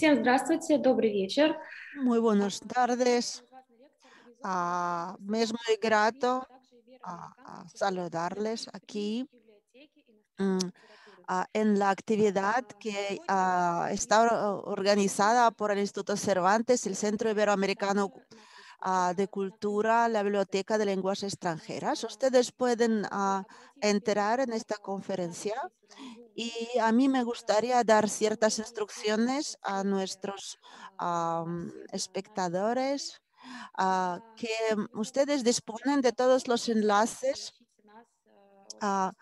Всем здравствуйте, добрый вечер. Muy buenas tardes. Me es muy grato saludarles aquí mm, en la actividad que está organizada por el Instituto Cervantes, el Centro Iberoamericano de Cultura, la Biblioteca de Lenguas Extranjeras. Ustedes pueden entrar en esta conferencia y a mí me gustaría dar ciertas instrucciones a nuestros espectadores, que ustedes disponen de todos los enlaces a,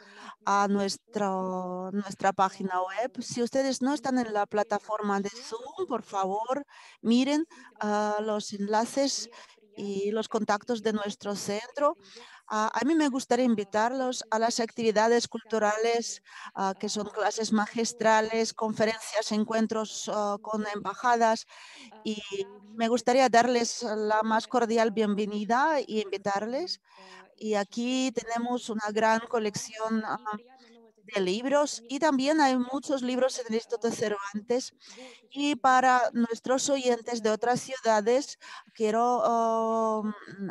nuestra página web. Si ustedes no están en la plataforma de Zoom, por favor, miren los enlaces y los contactos de nuestro centro. A mí me gustaría invitarlos a las actividades culturales, que son clases magistrales, conferencias, encuentros con embajadas, y me gustaría darles la más cordial bienvenida y invitarles. Y aquí tenemos una gran colección de libros, y también hay muchos libros en el Instituto Cervantes. Y para nuestros oyentes de otras ciudades, quiero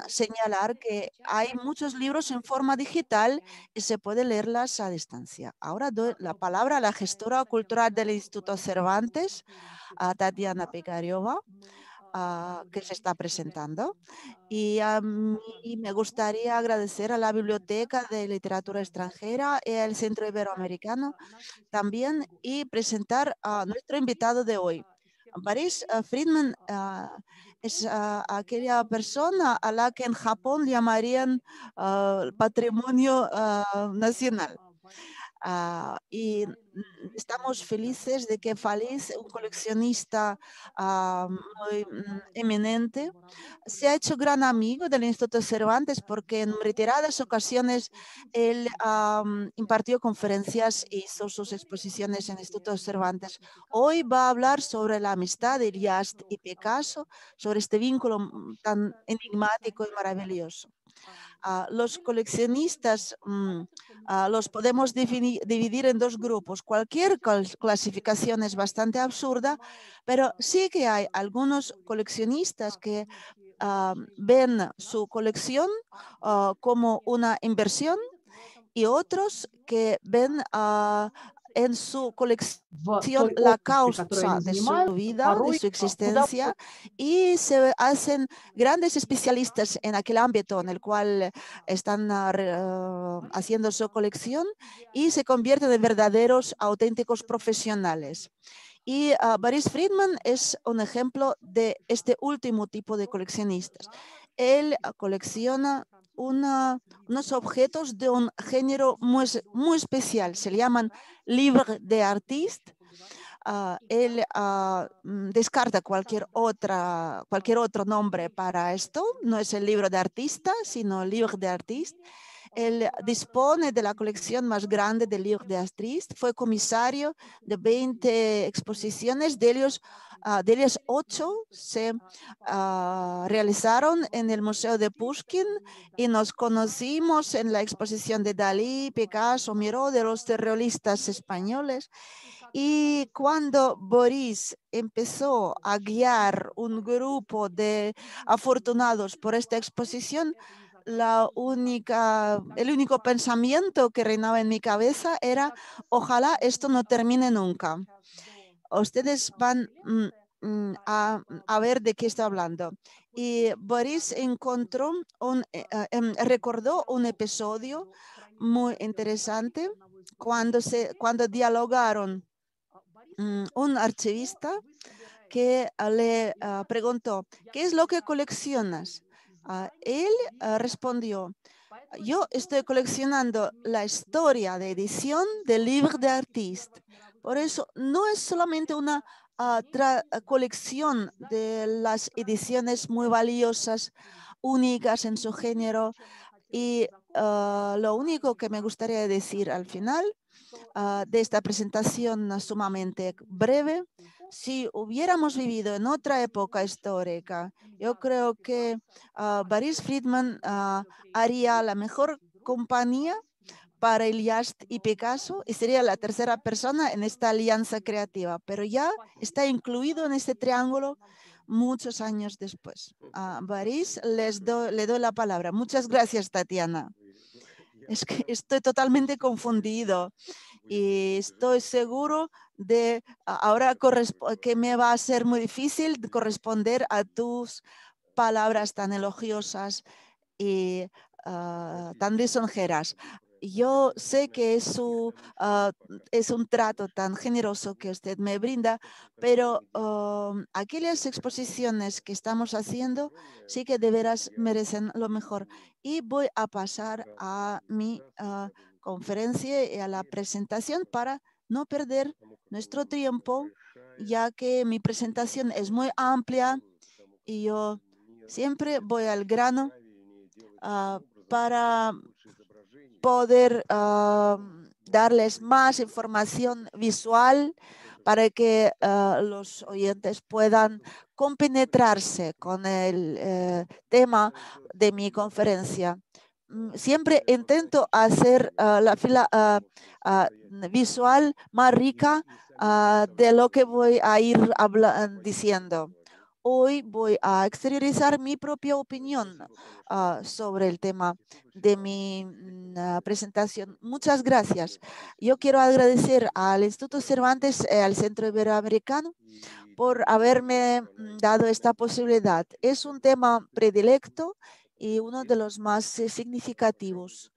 señalar que hay muchos libros en forma digital y se puede leerlas a distancia. Ahora doy la palabra a la gestora cultural del Instituto Cervantes, a Tatiana Pekariova, que se está presentando. Y a mí me gustaría agradecer a la Biblioteca de Literatura Extranjera y al Centro Iberoamericano también, y presentar a nuestro invitado de hoy. Boris Friedman es aquella persona a la que en Japón llamarían patrimonio nacional. Estamos felices de que Faliz, un coleccionista muy eminente, se ha hecho gran amigo del Instituto Cervantes, porque en reiteradas ocasiones él impartió conferencias y hizo sus exposiciones en el Instituto Cervantes. Hoy va a hablar sobre la amistad de Iliast y Picasso, sobre este vínculo tan enigmático y maravilloso. Los coleccionistas los podemos dividir en dos grupos. Cualquier clasificación es bastante absurda, pero sí que hay algunos coleccionistas que ven su colección como una inversión, y otros que ven en su colección в той la области, которой causa они de su занимаются, vida, de порой su куда existencia, y se hacen grandes especialistas en aquel ámbito en el cual están haciendo su colección, y se convierten en verdaderos, auténticos profesionales. Y Boris Friedman es un ejemplo de este último tipo de coleccionistas. Él colecciona unos objetos de un género muy especial. Se le llaman livres d'artiste. Él descarta cualquier otro nombre para esto. No es el libro de artista, sino livre d'artiste. Él dispone de la colección más grande de libros de artistas. Fue comisario de 20 exposiciones, de ellos 8 se realizaron en el Museo de Pushkin, y nos conocimos en la exposición de Dalí, Picasso, Miró, de los surrealistas españoles. Y cuando Boris empezó a guiar un grupo de afortunados por esta exposición, el único pensamiento que reinaba en mi cabeza era: ojalá esto no termine nunca. Ustedes van a ver de qué estoy hablando. Y Boris recordó un episodio muy interesante cuando dialogaron un archivista que le preguntó: ¿qué es lo que coleccionas? Él respondió: yo estoy coleccionando la historia de edición del libro de artista. Por eso no es solamente una colección de las ediciones muy valiosas, únicas en su género. Y lo único que me gustaría decir al final de esta presentación sumamente breve: si hubiéramos vivido en otra época histórica, yo creo que Boris Friedman haría la mejor compañía para Iliast y Picasso y sería la tercera persona en esta alianza creativa, pero ya está incluido en este triángulo muchos años después. A Boris le doy la palabra. Muchas gracias, Tatiana. Es que estoy totalmente confundido y estoy seguro de ahora que me va a ser muy difícil corresponder a tus palabras tan elogiosas y tan lisonjeras. Yo sé que es un trato tan generoso que usted me brinda, pero aquellas exposiciones que estamos haciendo sí que de veras merecen lo mejor. Y voy a pasar a mi conferencia y a la presentación para no perder nuestro tiempo, ya que mi presentación es muy amplia y yo siempre voy al grano para poder darles más información visual para que los oyentes puedan compenetrarse con el tema de mi conferencia. Siempre intento hacer la fila visual más rica de lo que voy a ir diciendo. Hoy voy a exteriorizar mi propia opinión sobre el tema de mi presentación. Muchas gracias. Yo quiero agradecer al Instituto Cervantes, al Centro Iberoamericano, por haberme dado esta posibilidad. Es un tema predilecto y uno de los más significativos.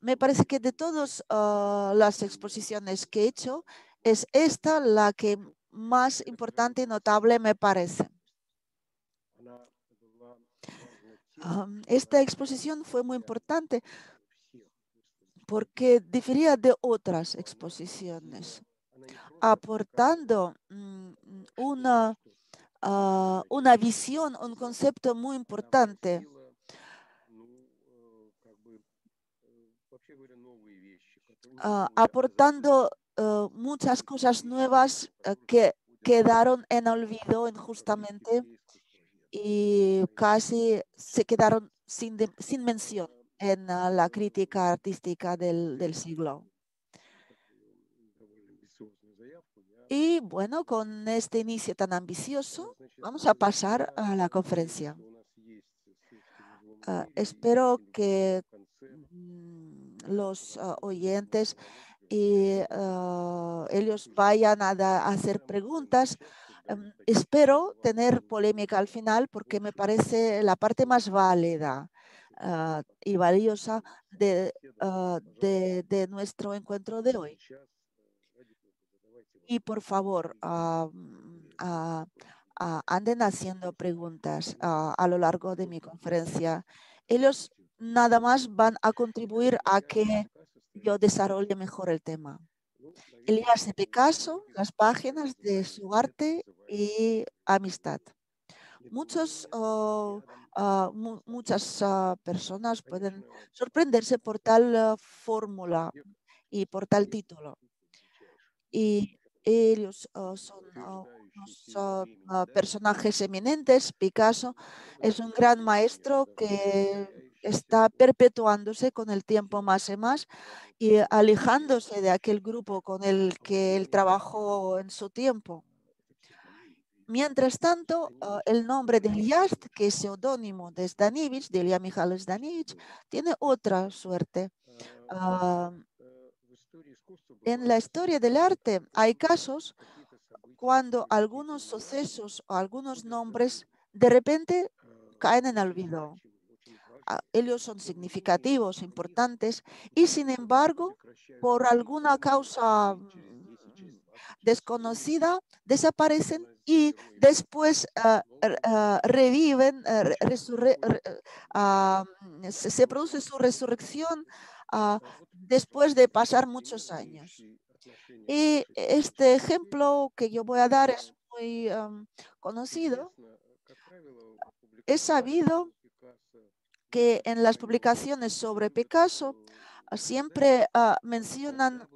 Me parece que de todas las exposiciones que he hecho, es esta la que más importante y notable me parece. Esta exposición fue muy importante porque difería de otras exposiciones, aportando una visión, un concepto muy importante, aportando muchas cosas nuevas que quedaron en olvido injustamente y casi se quedaron sin mención en la crítica artística del siglo. Y bueno, con este inicio tan ambicioso, vamos a pasar a la conferencia. Espero que los oyentes y ellos vayan a hacer preguntas. Espero tener polémica al final porque me parece la parte más válida y valiosa de nuestro encuentro de hoy. Y por favor, anden haciendo preguntas a lo largo de mi conferencia. Ellos nada más van a contribuir a que yo desarrolle mejor el tema. Elías de Picasso, las páginas de su arte y amistad. Muchas personas pueden sorprenderse por tal fórmula y por tal título. Y ellos son unos personajes eminentes. Picasso es un gran maestro que está perpetuándose con el tiempo más y más y alejándose de aquel grupo con el que él trabajó en su tiempo. Mientras tanto, el nombre de Iliast, que es seudónimo de Zdanevich, de Ilya Mikhailovich Zdanevich, tiene otra suerte. En la historia del arte hay casos cuando algunos sucesos o algunos nombres de repente caen en olvido. Ellos son significativos, importantes, y sin embargo, por alguna causa desconocida, desaparecen y después reviven, se produce su resurrección después de pasar muchos años. Y este ejemplo que yo voy a dar es muy conocido. Es sabido que en las publicaciones sobre Picasso siempre mencionan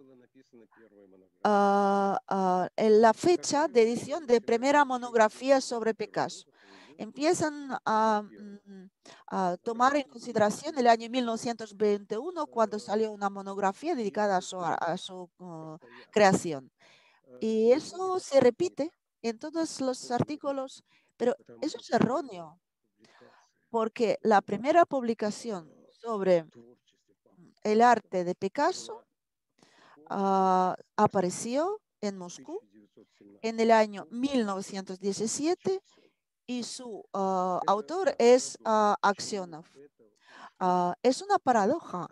la fecha de edición de primera monografía sobre Picasso. empiezan a tomar en consideración el año 1921, cuando salió una monografía dedicada a su creación. Y eso se repite en todos los artículos, pero eso es erróneo, porque la primera publicación sobre el arte de Picasso apareció en Moscú en el año 1917 y su autor es Aksionov. Es una paradoja.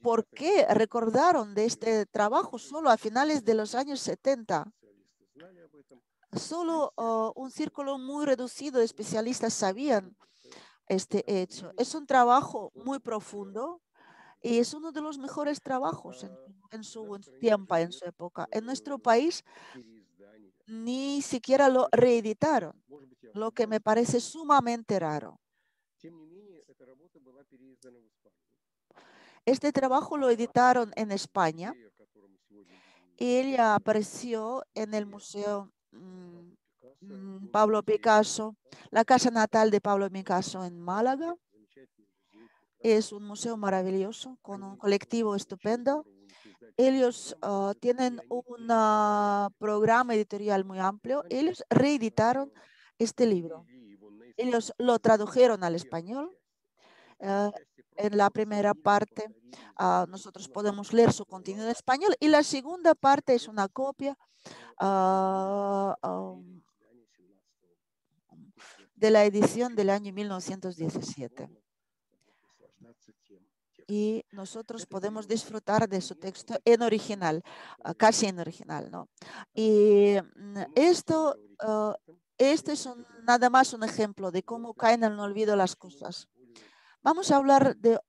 ¿Por qué recordaron de este trabajo solo a finales de los años 70? Solo un círculo muy reducido de especialistas sabían este hecho. Es un trabajo muy profundo y es uno de los mejores trabajos en su tiempo, en su época. En nuestro país ni siquiera lo reeditaron, lo que me parece sumamente raro. Este trabajo lo editaron en España y ella apareció en el Museo Pablo Picasso, la casa natal de Pablo Picasso en Málaga. Es un museo maravilloso con un colectivo estupendo. Ellos tienen un programa editorial muy amplio. Ellos reeditaron este libro. Ellos lo tradujeron al español. En la primera parte nosotros podemos leer su contenido en español y la segunda parte es una copia de la edición del año 1917. Y nosotros podemos disfrutar de su texto en original, casi en original, ¿no? Y esto es nada más un ejemplo de cómo caen en el olvido las cosas. Vamos a hablar de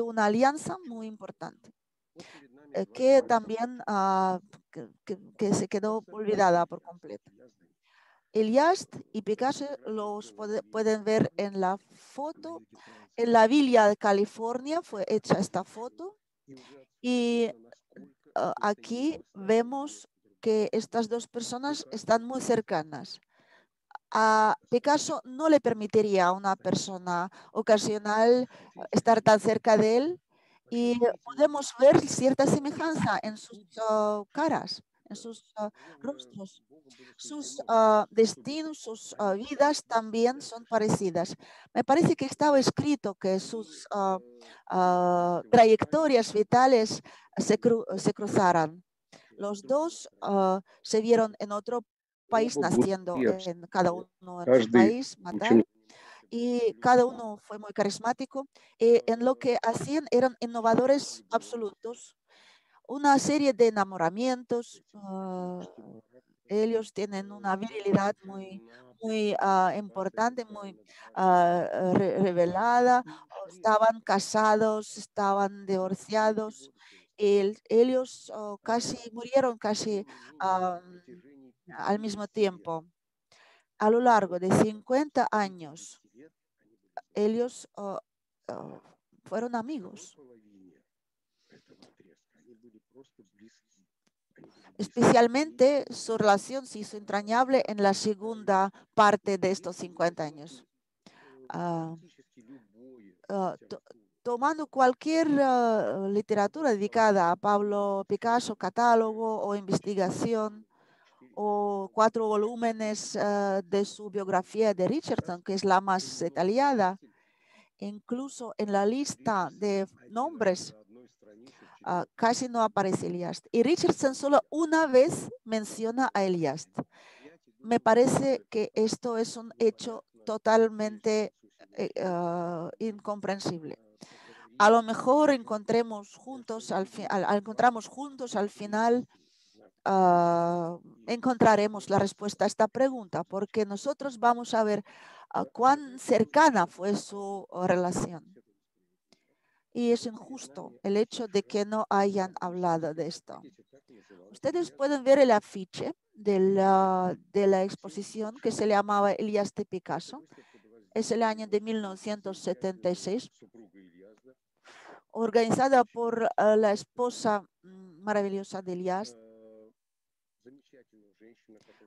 una alianza muy importante, que también que se quedó olvidada por completo. Eliast y Picasso los pueden ver en la foto. En la Villa de California fue hecha esta foto y aquí vemos que estas dos personas están muy cercanas. A Picasso no le permitiría a una persona ocasional estar tan cerca de él y podemos ver cierta semejanza en sus caras, en sus rostros. Sus destinos, sus vidas también son parecidas. Me parece que estaba escrito que sus trayectorias vitales se cruzaran. Los dos se vieron en otro país, naciendo en cada uno en su país natal, y cada uno fue muy carismático. En lo que hacían eran innovadores absolutos, una serie de enamoramientos. Ellos tienen una virilidad muy, muy importante, muy revelada. Estaban casados, estaban divorciados. Ellos casi murieron casi al mismo tiempo. A lo largo de 50 años, ellos fueron amigos. Especialmente su relación se hizo entrañable en la segunda parte de estos 50 años. Tomando cualquier literatura dedicada a Pablo Picasso, catálogo o investigación, o 4 volúmenes de su biografía de Richardson, que es la más detallada, incluso en la lista de nombres casi no aparece Eliast. Y Richardson solo una vez menciona a Eliast. Me parece que esto es un hecho totalmente incomprensible. A lo mejor encontramos juntos al final, encontraremos la respuesta a esta pregunta, porque nosotros vamos a ver cuán cercana fue su relación. Y es injusto el hecho de que no hayan hablado de esto. Ustedes pueden ver el afiche de la exposición que se llamaba Elias de Picasso. Es el año de 1976, organizada por la esposa maravillosa de Elias,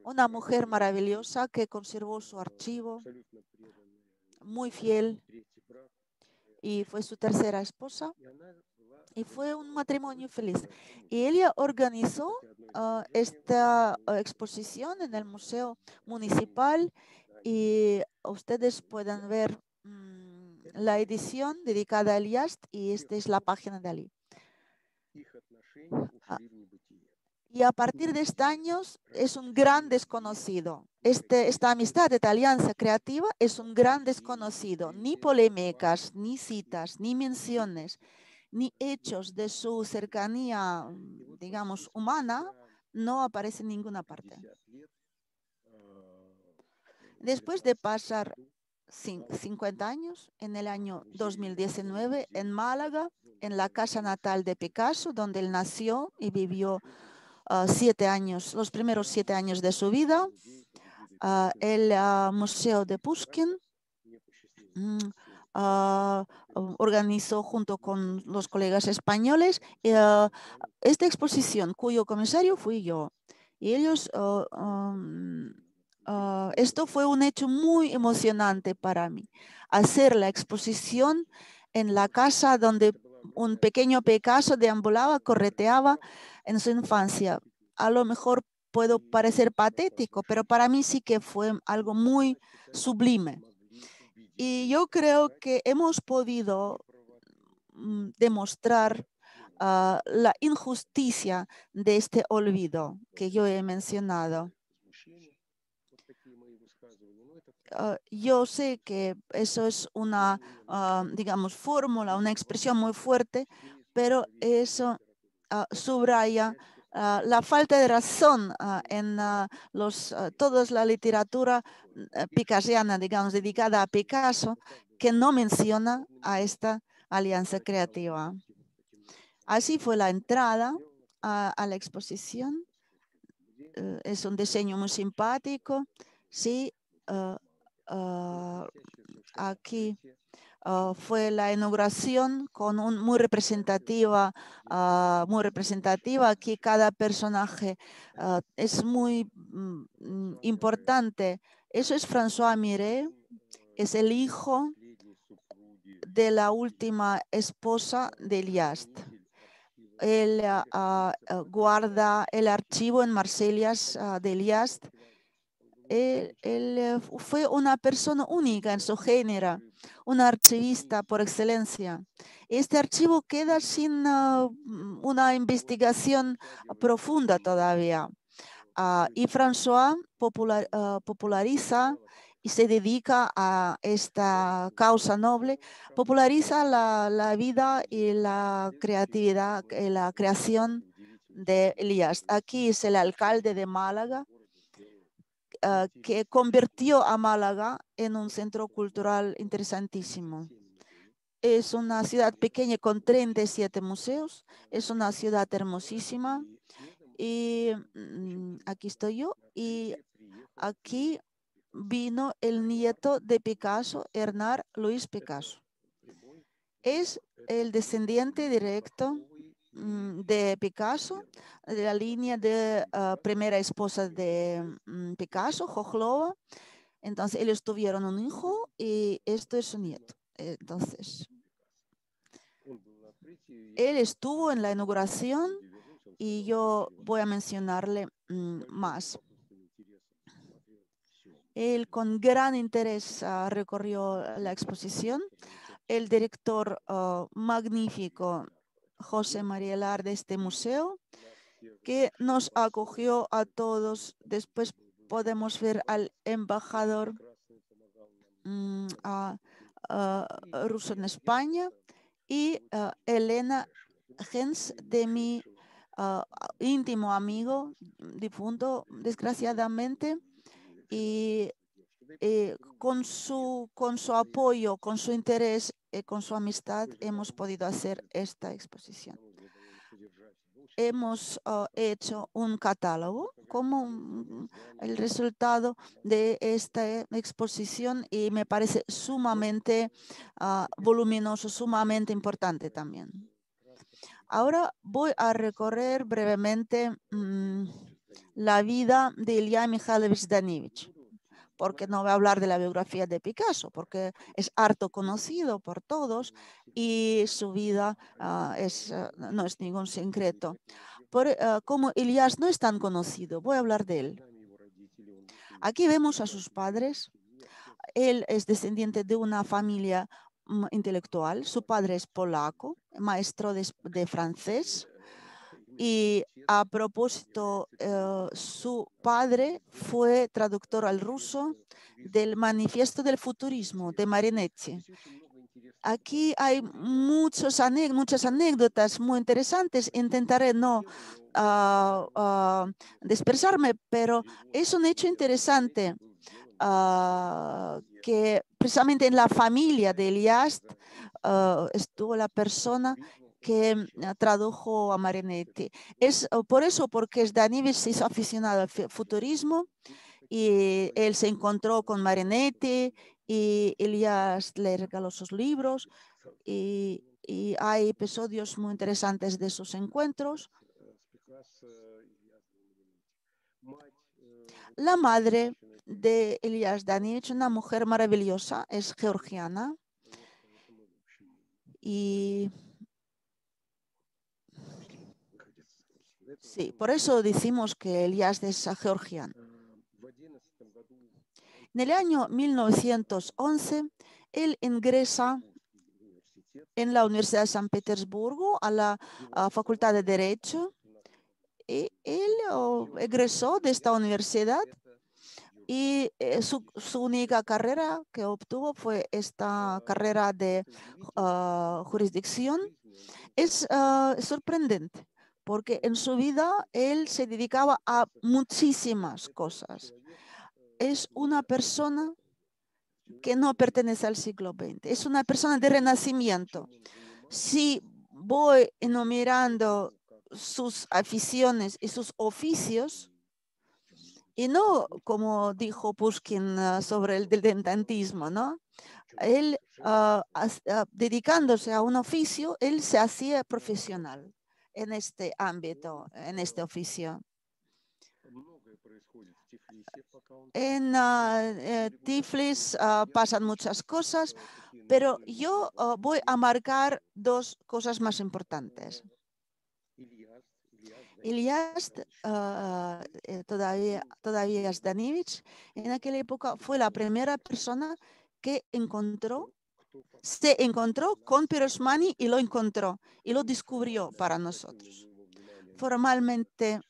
una mujer maravillosa que conservó su archivo, muy fiel, y fue su tercera esposa, y fue un matrimonio feliz. Y ella organizó esta exposición en el Museo Municipal, y ustedes pueden ver la edición dedicada a Eliast, y esta es la página de Ali. Y a partir de este año es un gran desconocido. Esta amistad, esta alianza creativa es un gran desconocido. Ni polémicas, ni citas, ni menciones, ni hechos de su cercanía, digamos, humana, no aparecen en ninguna parte. Después de pasar 50 años, en el año 2019, en Málaga, en la casa natal de Picasso, donde él nació y vivió 7 años, los primeros 7 años de su vida, el Museo de Pushkin organizó junto con los colegas españoles esta exposición, cuyo comisario fui yo. Y ellos, esto fue un hecho muy emocionante para mí, hacer la exposición en la casa donde un pequeño Picasso deambulaba, correteaba en su infancia. A lo mejor puedo parecer patético, pero para mí sí que fue algo muy sublime. Y yo creo que hemos podido demostrar la injusticia de este olvido que yo he mencionado. Yo sé que eso es una, digamos, fórmula, una expresión muy fuerte, pero eso subraya la falta de razón en toda la literatura picasiana, digamos, dedicada a Picasso, que no menciona a esta alianza creativa. Así fue la entrada a la exposición. Es un diseño muy simpático. Sí, aquí fue la inauguración con un muy representativa, Aquí cada personaje es muy importante. Eso es François Miret, es el hijo de la última esposa de Eliast. Él guarda el archivo en Marsella de Eliast. Él fue una persona única en su género, un archivista por excelencia. Este archivo queda sin una investigación profunda todavía. Y François populariza y se dedica a esta causa noble, populariza la vida y la creatividad, la creación de Eliast. Aquí es el alcalde de Málaga, que convirtió a Málaga en un centro cultural interesantísimo. Es una ciudad pequeña con 37 museos, es una ciudad hermosísima, y aquí estoy yo, y aquí vino el nieto de Picasso, Hernán Luis Picasso. Es el descendiente directo de Picasso, de la línea de primera esposa de Picasso, Jojlova. Entonces, ellos tuvieron un hijo y esto es su nieto. Entonces, él estuvo en la inauguración y yo voy a mencionarle más. Él con gran interés recorrió la exposición. El director magnífico, José María Lar, de este museo, que nos acogió a todos. Después podemos ver al embajador ruso en España y Elena Gens, de mi íntimo amigo, difunto desgraciadamente, y con su apoyo, con su interés, con su amistad, hemos podido hacer esta exposición. Hemos hecho un catálogo como el resultado de esta exposición, y me parece sumamente voluminoso, sumamente importante también. Ahora voy a recorrer brevemente la vida de Ilya Mikhailovich Danivich, porque no voy a hablar de la biografía de Picasso, porque es harto conocido por todos y su vida no es ningún secreto. Como Ilyas no es tan conocido, voy a hablar de él. Aquí vemos a sus padres. Él es descendiente de una familia intelectual. Su padre es polaco, maestro de francés. Y a propósito, su padre fue traductor al ruso del Manifiesto del Futurismo de Marinetti. Aquí hay muchas anécdotas muy interesantes. Intentaré no dispersarme, pero es un hecho interesante que precisamente en la familia de Ilyas estuvo la persona que tradujo a Marinetti. Es por eso, porque Danivich se hizo aficionado al futurismo y él se encontró con Marinetti y Ilyas le regaló sus libros y hay episodios muy interesantes de sus encuentros. La madre de Ilyas Danivich, una mujer maravillosa, es georgiana y sí, por eso decimos que Ilyas es georgiano. En el año 1911, él ingresa en la Universidad de San Petersburgo a la Facultad de Derecho. Y él egresó de esta universidad y su única carrera que obtuvo fue esta carrera de jurisdicción. Es sorprendente porque en su vida él se dedicaba a muchísimas cosas. Es una persona que no pertenece al siglo XX. Es una persona de renacimiento. Si voy enumerando sus aficiones y sus oficios, y no como dijo Pushkin sobre el diletantismo, ¿no? Él, dedicándose a un oficio, él se hacía profesional en este ámbito, en este oficio. En Tiflis pasan muchas cosas, pero yo voy a marcar dos cosas más importantes. Ilyas todavía es Danivich, en aquella época fue la primera persona que se encontró con Pirosmani y lo encontró y lo descubrió para nosotros. Formalmente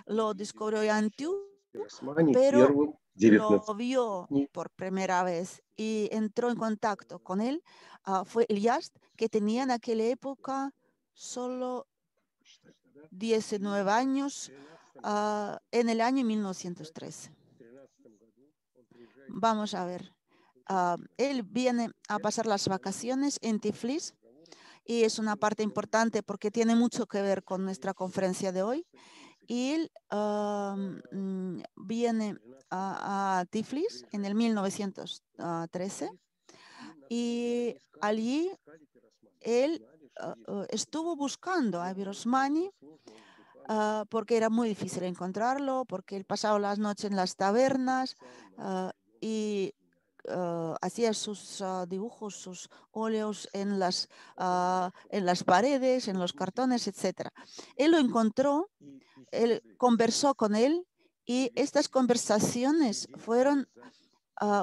lo descubrió Antiu, pero lo vio por primera vez y entró en contacto con él. Fue Ilyas, que tenía en aquella época solo 19 años en el año 1913. Vamos a ver. Él viene a pasar las vacaciones en Tiflis y es una parte importante porque tiene mucho que ver con nuestra conferencia de hoy. Y él viene a Tiflis en el 1913 y allí él estuvo buscando a Pirosmani porque era muy difícil encontrarlo, porque él pasaba las noches en las tabernas y hacía sus dibujos, sus óleos en las paredes, en los cartones, etc. Él lo encontró, él conversó con él y estas conversaciones fueron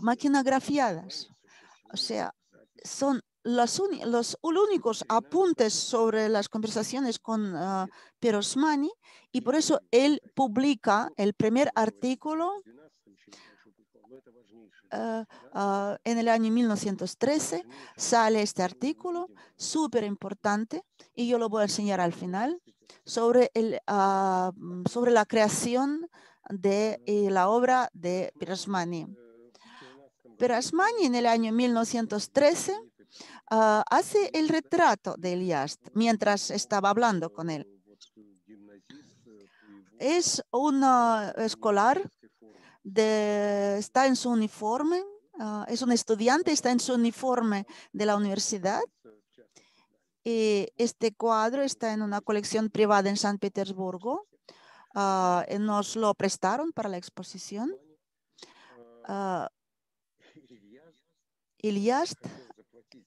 maquinografiadas. O sea, son los únicos apuntes sobre las conversaciones con Pirosmani y por eso él publica el primer artículo en el año 1913. Sale este artículo súper importante y yo lo voy a enseñar al final sobre la creación de la obra de Pirosmani. Pirosmani en el año 1913 hace el retrato de Ilyas mientras estaba hablando con él. Es un escolar, está en su uniforme, es un estudiante, está en su uniforme de la universidad Y este cuadro está en una colección privada en San Petersburgo. Nos lo prestaron para la exposición. Ilyas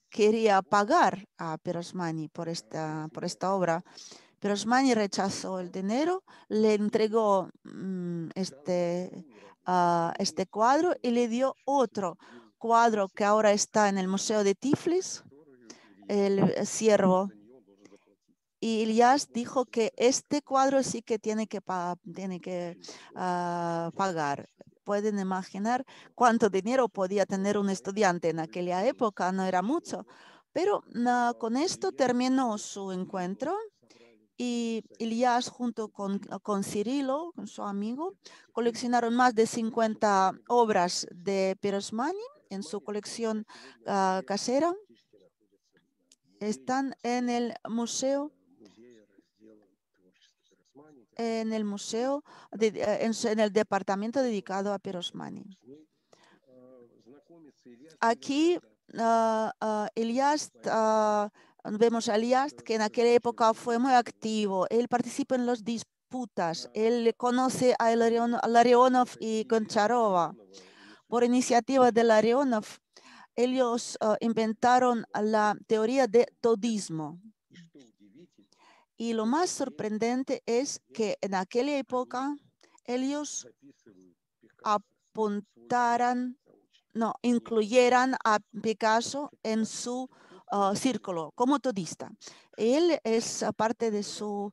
quería pagar a Pirosmani por esta obra. Pirosmani rechazó el dinero, le entregó este cuadro y le dio otro cuadro que ahora está en el Museo de Tiflis, el ciervo. Y Ilyas dijo que este cuadro sí que tiene que pagar. Pueden imaginar cuánto dinero podía tener un estudiante en aquella época, no era mucho. Pero con esto terminó su encuentro y Ilyas junto con Cirilo, con su amigo, coleccionaron más de 50 obras de Pirosmani en su colección casera. Están en el museo en el departamento dedicado a Pirosmani. Aquí vemos a Ilyas que en aquella época fue muy activo. Él participa en las disputas. Él conoce a Larionov y Goncharova. Por iniciativa de Larionov, ellos inventaron la teoría de todismo. Y lo más sorprendente es que en aquella época ellos incluyeran a Picasso en su círculo como todista. Él es parte de su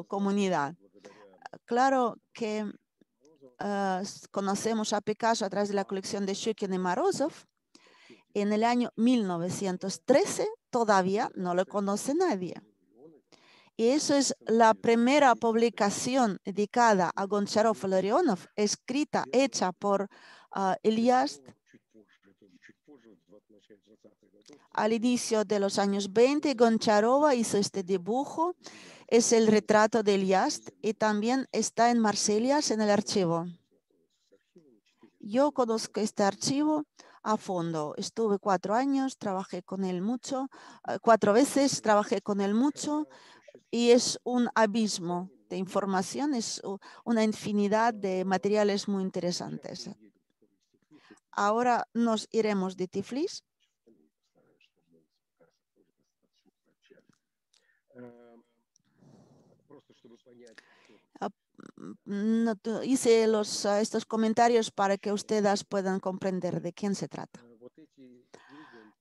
comunidad. Claro que conocemos a Picasso a través de la colección de Shukin y Morozov. En el año 1913 todavía no lo conoce nadie. Y eso es la primera publicación dedicada a Goncharov y Larionov, hecha por Ilyas al inicio de los años 20. Goncharova hizo este dibujo. Es el retrato de Ilyas y también está en Marsella en el archivo. Yo conozco este archivo a fondo. Estuve 4 años, trabajé con él mucho, 4 veces trabajé con él mucho. Y es un abismo de información, es una infinidad de materiales muy interesantes. Ahora nos iremos de Tiflis. Hice estos comentarios para que ustedes puedan comprender de quién se trata.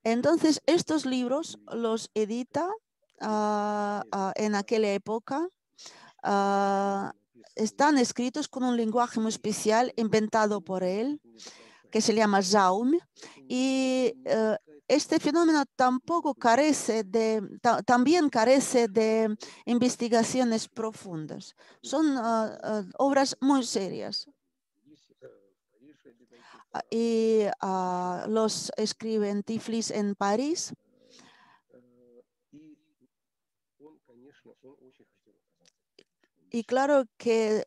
Entonces, estos libros los edita en aquella época. Están escritos con un lenguaje muy especial inventado por él, que se llama Zaum, y este fenómeno también carece de investigaciones profundas. Son obras muy serias. Y los escribe en Tiflis, en París. Y claro que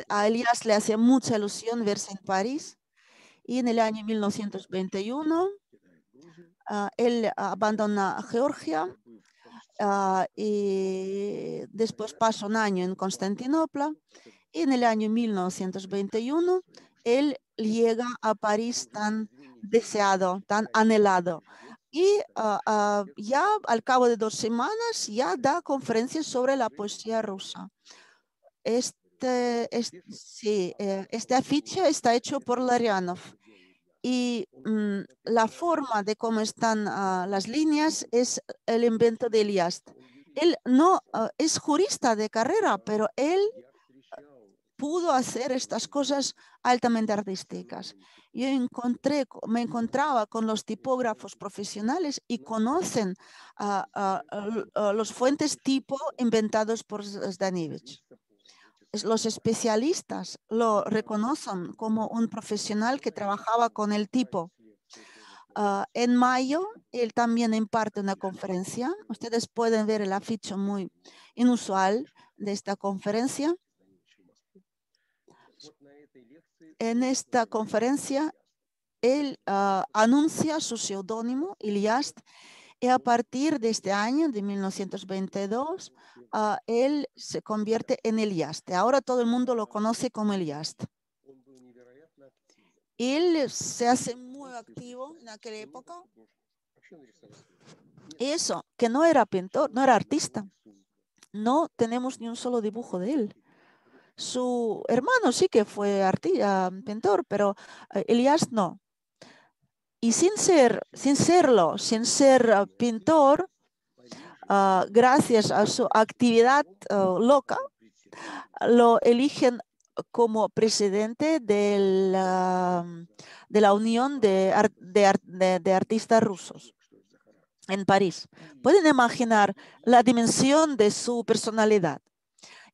a Ilyas le hacía mucha ilusión verse en París. Y en el año 1921, él abandona Georgia y después pasa un año en Constantinopla. Y en el año 1921, él llega a París tan deseado, tan anhelado. Y ya al cabo de 2 semanas ya da conferencias sobre la poesía rusa. Este afiche está hecho por Larionov. Y la forma de cómo están las líneas es el invento de Ilyas. Él no es jurista de carrera, pero él pudo hacer estas cosas altamente artísticas. Yo me encontraba con los tipógrafos profesionales y conocen los fuentes tipo inventados por Zdanevich. Los especialistas lo reconocen como un profesional que trabajaba con el tipo. En mayo, él también imparte una conferencia. Ustedes pueden ver el afiche muy inusual de esta conferencia. En esta conferencia, él anuncia su seudónimo, Ilyas, Y a partir de este año, de 1922, él se convierte en Eliaste. Ahora todo el mundo lo conoce como Eliaste. Él se hace muy activo en aquella época. Eso, que no era pintor, no era artista. No tenemos ni un solo dibujo de él. Su hermano sí que fue pintor, pero Elias no. Y sin ser pintor, gracias a su actividad loca, lo eligen como presidente de la Unión de Artistas Rusos en París. Pueden imaginar la dimensión de su personalidad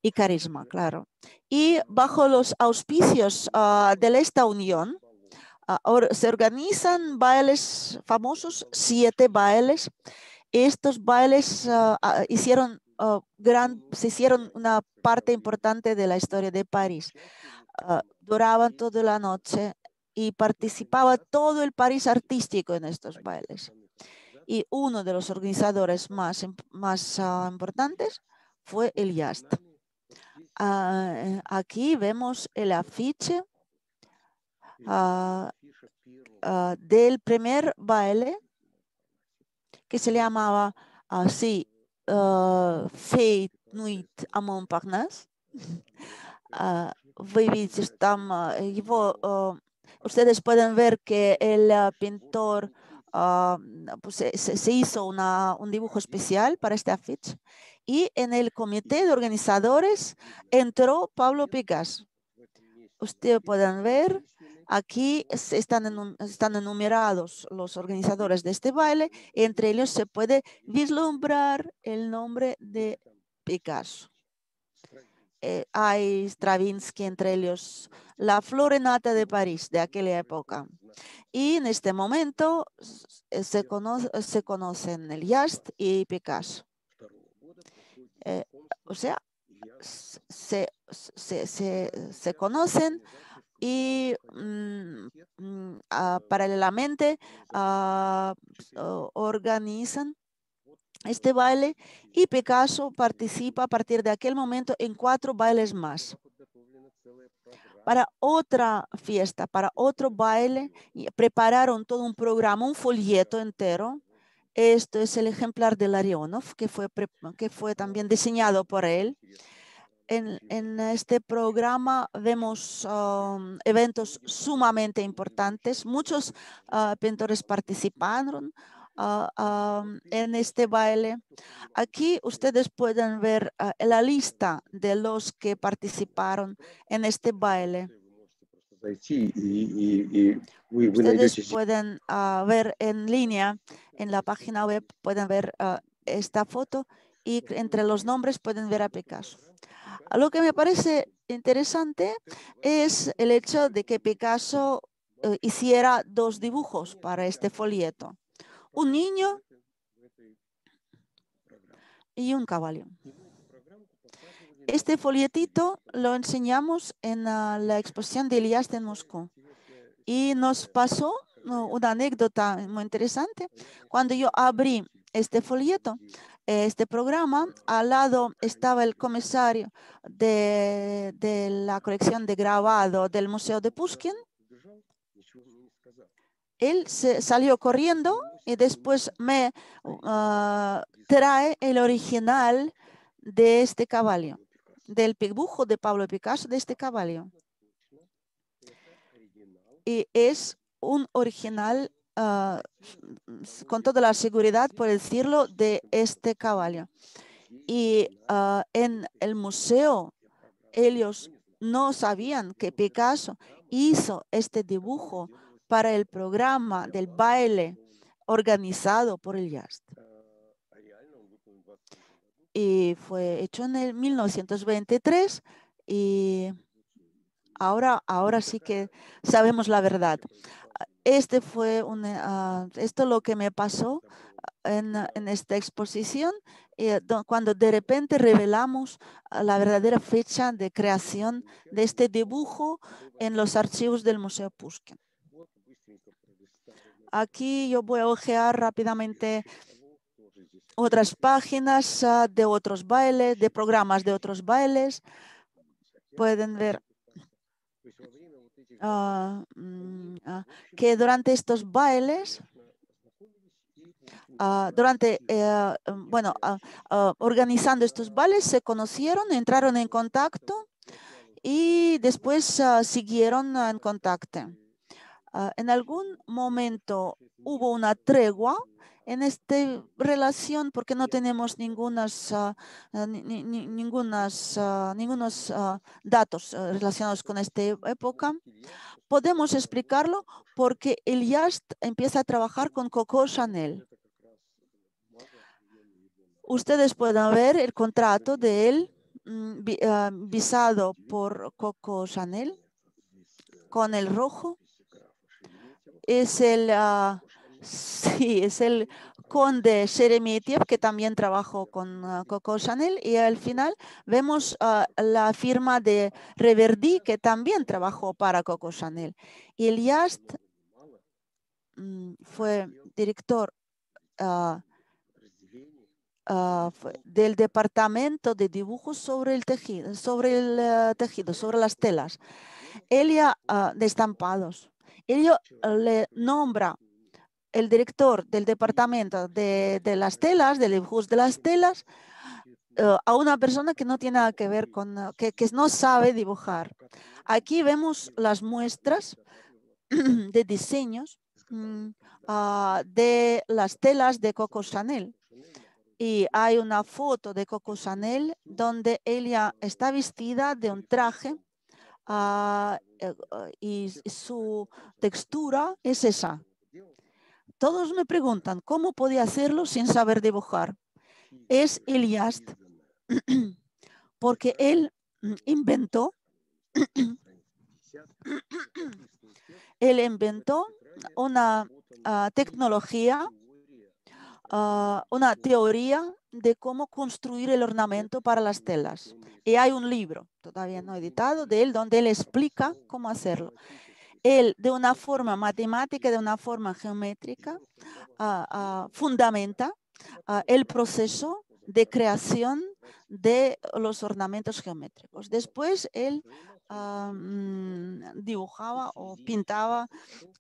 y carisma, claro. Y bajo los auspicios de esta unión, se organizan bailes famosos, 7 bailes. Estos bailes se hicieron una parte importante de la historia de París. Duraban toda la noche y participaba todo el París artístico en estos bailes. Y uno de los organizadores más importantes fue Eliast. Aquí vemos el afiche del primer baile que se llamaba así, Fête Nuit à Montparnasse. Ustedes pueden ver que el pintor pues se hizo un dibujo especial para este afiche, y en el comité de organizadores entró Pablo Picasso. Ustedes pueden ver, aquí están enumerados los organizadores de este baile. Entre ellos se puede vislumbrar el nombre de Picasso. Hay Stravinsky entre ellos, la florinata de París de aquella época. Y en este momento se conocen Eliast y Picasso. O sea, se conocen y paralelamente organizan este baile, y Picasso participa a partir de aquel momento en 4 bailes más. Para otra fiesta, para otro baile, prepararon todo un programa, un folleto entero. Esto es el ejemplar de Larionov, que fue también diseñado por él. En este programa vemos eventos sumamente importantes. Muchos pintores participaron en este baile. Aquí ustedes pueden ver la lista de los que participaron en este baile. Ustedes pueden ver en línea, en la página web, pueden ver esta foto, y entre los nombres pueden ver a Picasso. Lo que me parece interesante es el hecho de que Picasso hiciera 2 dibujos para este folleto: un niño y un caballo. Este folletito lo enseñamos en la exposición de Eliast en Moscú. Y nos pasó una anécdota muy interesante. Cuando yo abrí este folleto, este programa, al lado estaba el comisario de la colección de grabado del Museo de Pushkin. Él salió corriendo y después me trae el original de este caballo, del dibujo de Pablo Picasso de este caballo. Y es un original, con toda la seguridad, por decirlo, de este caballo. Y en el museo ellos no sabían que Picasso hizo este dibujo para el programa del baile organizado por Eliast. Y fue hecho en el 1923, y ahora sí que sabemos la verdad. Esto es lo que me pasó en esta exposición, cuando de repente revelamos la verdadera fecha de creación de este dibujo en los archivos del Museo Pushkin. Aquí yo voy a ojear rápidamente otras páginas de otros bailes, de programas de otros bailes. Pueden ver que durante estos bailes, organizando estos bailes, se conocieron, entraron en contacto y después siguieron en contacto. En algún momento hubo una tregua en esta relación porque no tenemos ningunos datos relacionados con esta época. Podemos explicarlo porque Ilyasht empieza a trabajar con Coco Chanel. Ustedes pueden ver el contrato de él visado por Coco Chanel con el rojo. Es el conde Sheremetyev, que también trabajó con Coco Chanel, y al final vemos la firma de Reverdy, que también trabajó para Coco Chanel. Ilyasht fue director del departamento de dibujos sobre el tejido, sobre las telas. Ella de estampados. Ella le nombra el director del departamento de las telas, de dibujos de las telas, a una persona que no tiene nada que ver con, que no sabe dibujar. Aquí vemos las muestras de diseños de las telas de Coco Chanel. Y hay una foto de Coco Chanel donde ella está vestida de un traje y su textura es esa. Todos me preguntan, ¿cómo podía hacerlo sin saber dibujar? Es Ilyasht, porque él inventó una tecnología, una teoría de cómo construir el ornamento para las telas. Y hay un libro, todavía no editado, de él, donde él explica cómo hacerlo. Él, de una forma matemática, de una forma geométrica, fundamenta el proceso de creación de los ornamentos geométricos. Después, él dibujaba o pintaba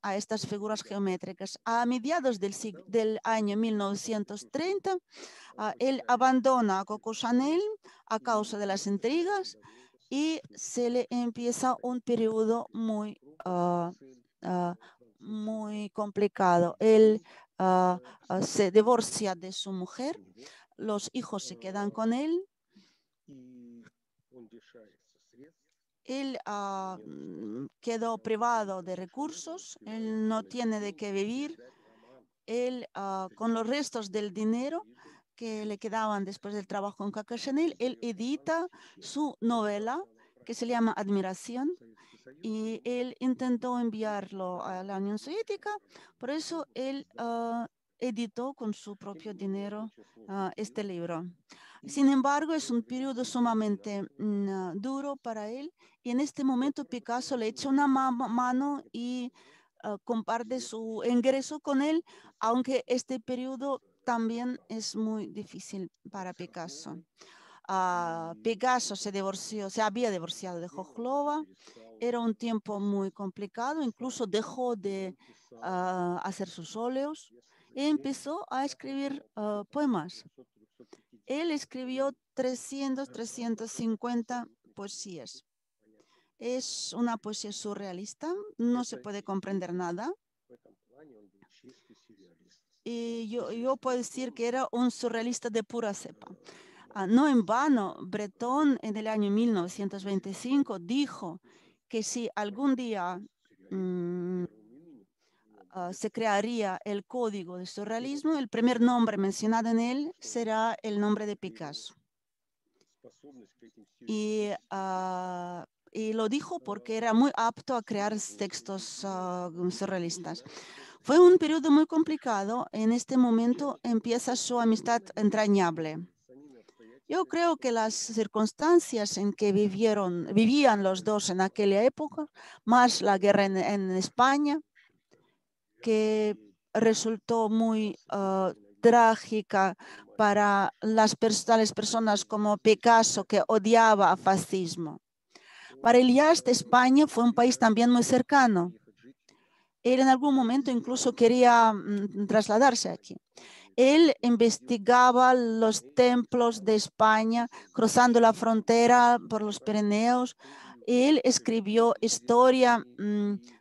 a estas figuras geométricas. A mediados del año 1930, él abandona a Coco Chanel a causa de las intrigas y se le empieza un periodo muy complicado. Él se divorcia de su mujer, los hijos se quedan con él. Él quedó privado de recursos, él no tiene de qué vivir. Él, con los restos del dinero que le quedaban después del trabajo en Coco Chanel, él edita su novela que se llama Admiración, y él intentó enviarlo a la Unión Soviética, por eso él editó con su propio dinero este libro. Sin embargo, es un periodo sumamente duro para él, y en este momento Picasso le echa una mano y comparte su ingreso con él, aunque este periodo también es muy difícil para Picasso. Picasso se había divorciado de Khokhlova. Era un tiempo muy complicado, incluso dejó de hacer sus óleos y empezó a escribir poemas. Él escribió 350 poesías. Es una poesía surrealista, no se puede comprender nada. Y yo puedo decir que era un surrealista de pura cepa. No en vano, Breton en el año 1925 dijo que si algún día se crearía el código de surrealismo, el primer nombre mencionado en él será el nombre de Picasso. Y lo dijo porque era muy apto a crear textos surrealistas. Fue un periodo muy complicado. En este momento empieza su amistad entrañable. Yo creo que las circunstancias en que vivían los dos en aquella época, más la guerra en España, que resultó muy trágica para las tales personas como Picasso, que odiaba al fascismo. Para Iliast, España fue un país también muy cercano. Él en algún momento incluso quería trasladarse aquí. Él investigaba los templos de España, cruzando la frontera por los Pirineos. Él escribió historia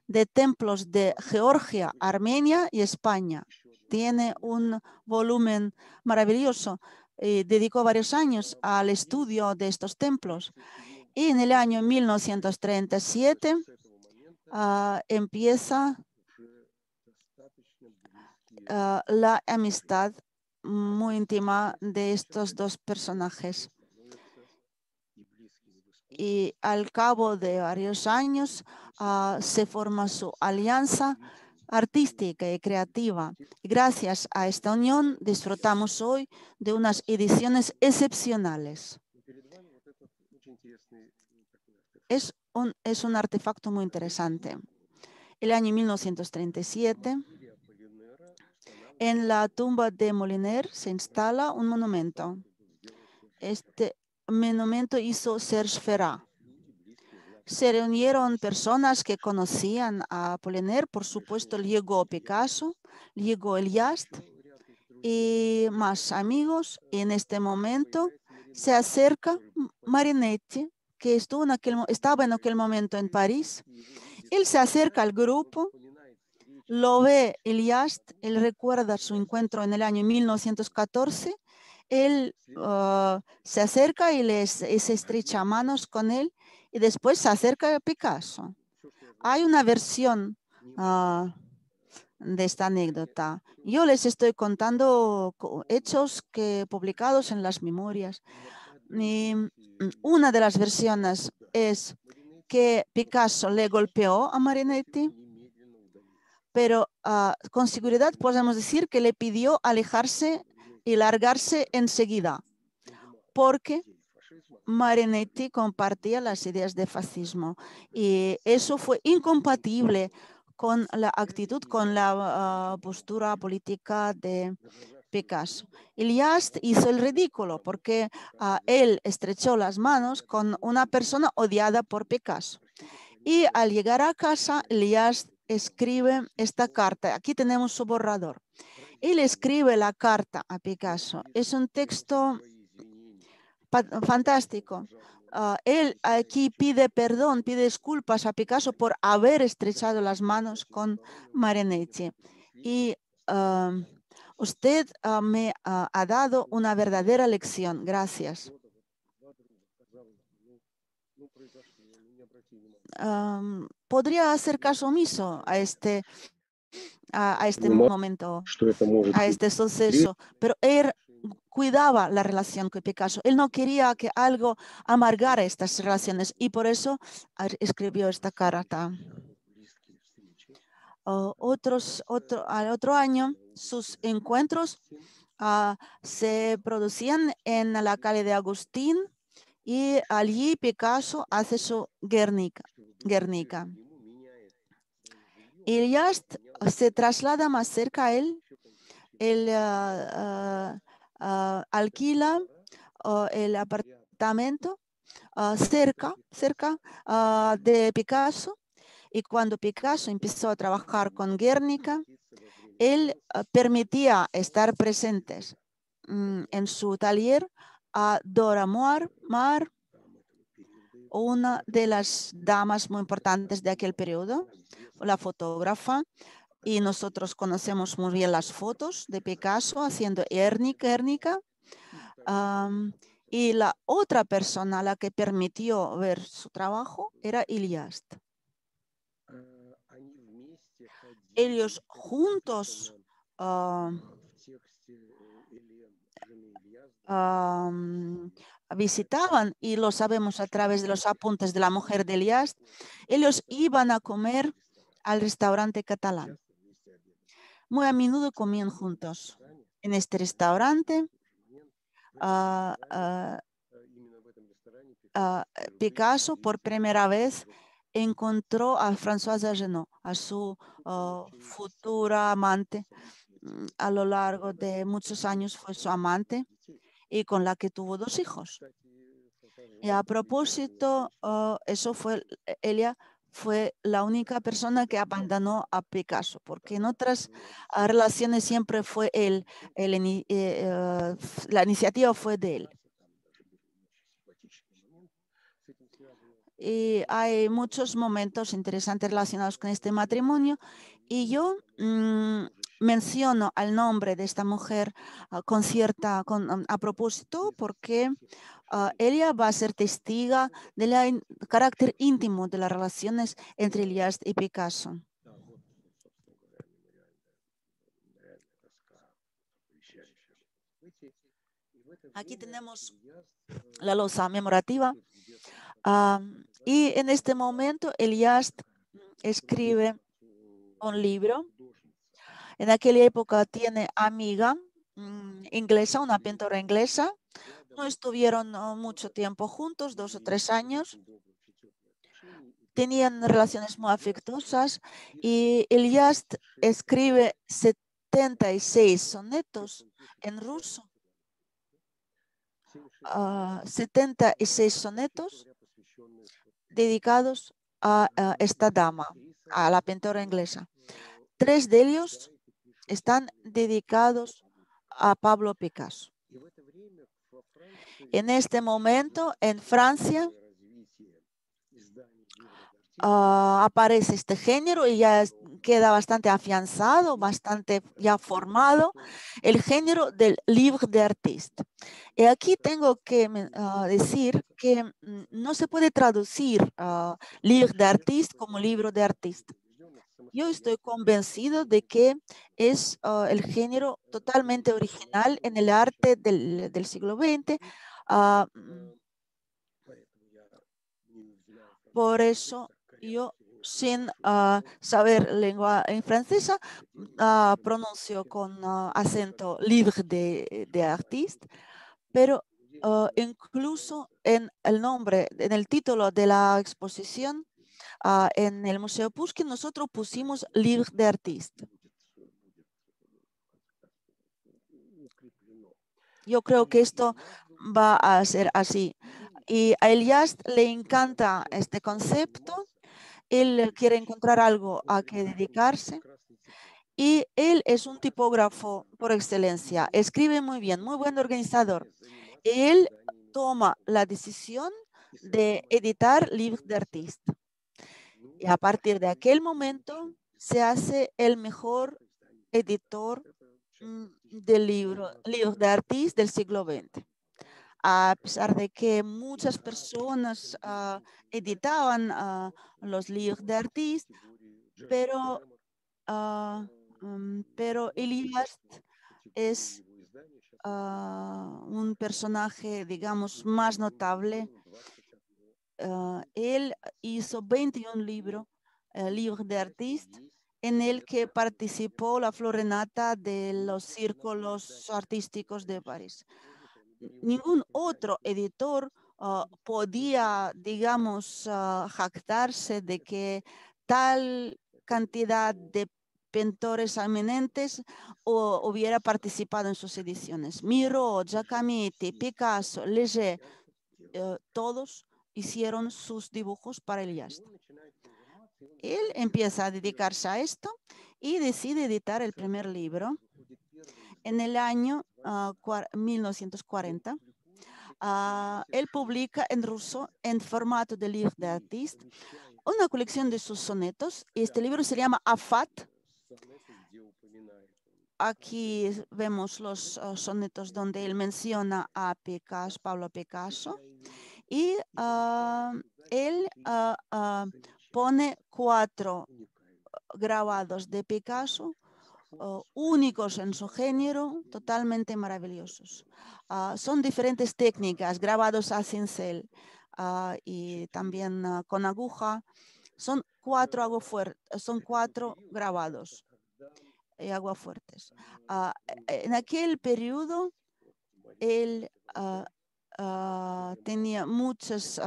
de templos de Georgia, Armenia y España. Tiene un volumen maravilloso. Dedicó varios años al estudio de estos templos. Y en el año 1937 empieza la amistad muy íntima de estos dos personajes. Y al cabo de varios años se forma su alianza artística y creativa. Gracias a esta unión disfrutamos hoy de unas ediciones excepcionales. Es un artefacto muy interesante. El año 1937, en la tumba de Moliner se instala un monumento. Este monumento hizo Serge Ferrat. Se reunieron personas que conocían a Apollinaire, por supuesto llegó Picasso, llegó Iliast y más amigos. Y en este momento se acerca Marinetti, que estaba en aquel momento en París. Él se acerca al grupo, lo ve Iliast, él recuerda su encuentro en el año 1914. Él se acerca y se estrecha manos con él y después se acerca a Picasso. Hay una versión de esta anécdota. Yo les estoy contando hechos publicados en las memorias. Y una de las versiones es que Picasso le golpeó a Marinetti, pero con seguridad podemos decir que le pidió alejarse y largarse enseguida, porque Marinetti compartía las ideas de fascismo y eso fue incompatible con la actitud, con la postura política de Picasso. Iliast hizo el ridículo porque él estrechó las manos con una persona odiada por Picasso. Y al llegar a casa, Iliast escribe esta carta. Aquí tenemos su borrador. Él escribe la carta a Picasso. Es un texto fantástico. Él aquí pide perdón, pide disculpas a Picasso por haber estrechado las manos con Marinetti. Y usted me ha dado una verdadera lección. Gracias. Podría hacer caso omiso a este momento, a este suceso, pero él cuidaba la relación con Picasso. Él no quería que algo amargara estas relaciones y por eso escribió esta carta. Al otro año, sus encuentros se producían en la calle de Agustín y allí Picasso hace su Guernica. Iliast se traslada más cerca a él. Él alquila el apartamento cerca de Picasso. Y cuando Picasso empezó a trabajar con Guernica, él permitía estar presentes en su taller a Dora Maar, una de las damas muy importantes de aquel periodo, la fotógrafa, y nosotros conocemos muy bien las fotos de Picasso haciendo Guernica. Y la otra persona a la que permitió ver su trabajo era Iliast. Ellos juntos visitaban, y lo sabemos a través de los apuntes de la mujer de Iliast, ellos iban a comer al restaurante catalán. Muy a menudo comían juntos. En este restaurante, Picasso por primera vez encontró a Françoise Agénot, a su futura amante. a lo largo de muchos años fue su amante y con la que tuvo 2 hijos. Y a propósito, ella fue la única persona que abandonó a Picasso, porque en otras relaciones siempre fue él, la iniciativa fue de él. Y hay muchos momentos interesantes relacionados con este matrimonio y yo menciono el nombre de esta mujer a propósito porque ella va a ser testiga del carácter íntimo de las relaciones entre Iliast y Picasso. Aquí tenemos la losa memorativa. Y en este momento, Iliast escribe un libro. En aquella época tiene amiga inglesa, una pintora inglesa. No estuvieron mucho tiempo juntos, 2 o 3 años. Tenían relaciones muy afectuosas y Iliast escribe 76 sonetos en ruso. 76 sonetos dedicados a esta dama, a la pintora inglesa. 3 de ellos están dedicados a Pablo Picasso. En este momento, en Francia, aparece este género y ya queda bastante afianzado, bastante ya formado, el género del livre d'artiste. Y aquí tengo que decir que no se puede traducir livre d'artiste como libro de artista. Yo estoy convencido de que es el género totalmente original en el arte del siglo XX. Por eso yo, sin saber lengua en francesa, pronuncio con acento livre de artiste, pero incluso en el nombre, en el título de la exposición, en el Museo Pushkin, nosotros pusimos livre de artiste. Yo creo que esto va a ser así. Y a Iliast le encanta este concepto. Él quiere encontrar algo a que dedicarse. Y él es un tipógrafo por excelencia. Escribe muy bien, muy buen organizador. Él toma la decisión de editar libros de artista. Y a partir de aquel momento se hace el mejor editor del libros de artista del siglo XX. A pesar de que muchas personas editaban los libros de artista, pero Iliast es un personaje, digamos, más notable. Él hizo 21 libros de artista en el que participó la florenata de los círculos artísticos de París. Ningún otro editor podía, digamos, jactarse de que tal cantidad de pintores eminentes hubiera participado en sus ediciones. Miro, Giacometti, Picasso, Leger, todos hicieron sus dibujos para Iliast. Él empieza a dedicarse a esto y decide editar el primer libro en el año 1940. Él publica en ruso, en formato de livre d'artiste, una colección de sus sonetos. Este libro se llama Afat. Aquí vemos los sonetos donde él menciona a Picasso, Pablo Picasso. Y él pone 4 grabados de Picasso, únicos en su género, totalmente maravillosos. Son diferentes técnicas, grabados a cincel y también con aguja. Son 4 grabados y aguafuertes. En aquel periodo, él tenía muchas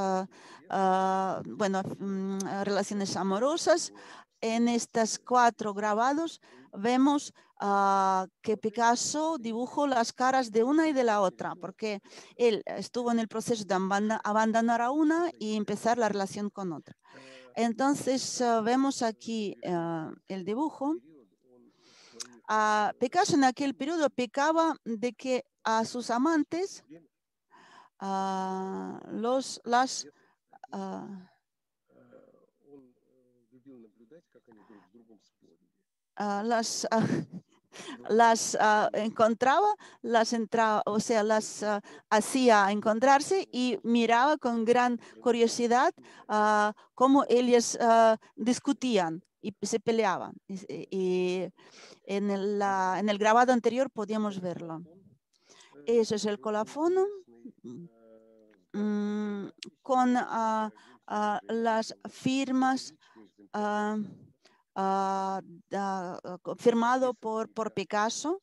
relaciones amorosas. En estas 4 grabados vemos que Picasso dibujó las caras de una y de la otra, porque él estuvo en el proceso de abandonar a una y empezar la relación con otra. Entonces, vemos aquí el dibujo. Picasso en aquel periodo pecaba de que a sus amantes las encontraba, o sea, las hacía encontrarse y miraba con gran curiosidad cómo ellas discutían y se peleaban. Y en el grabado anterior podíamos verlo. Eso es el colafono con las firmas firmado por Picasso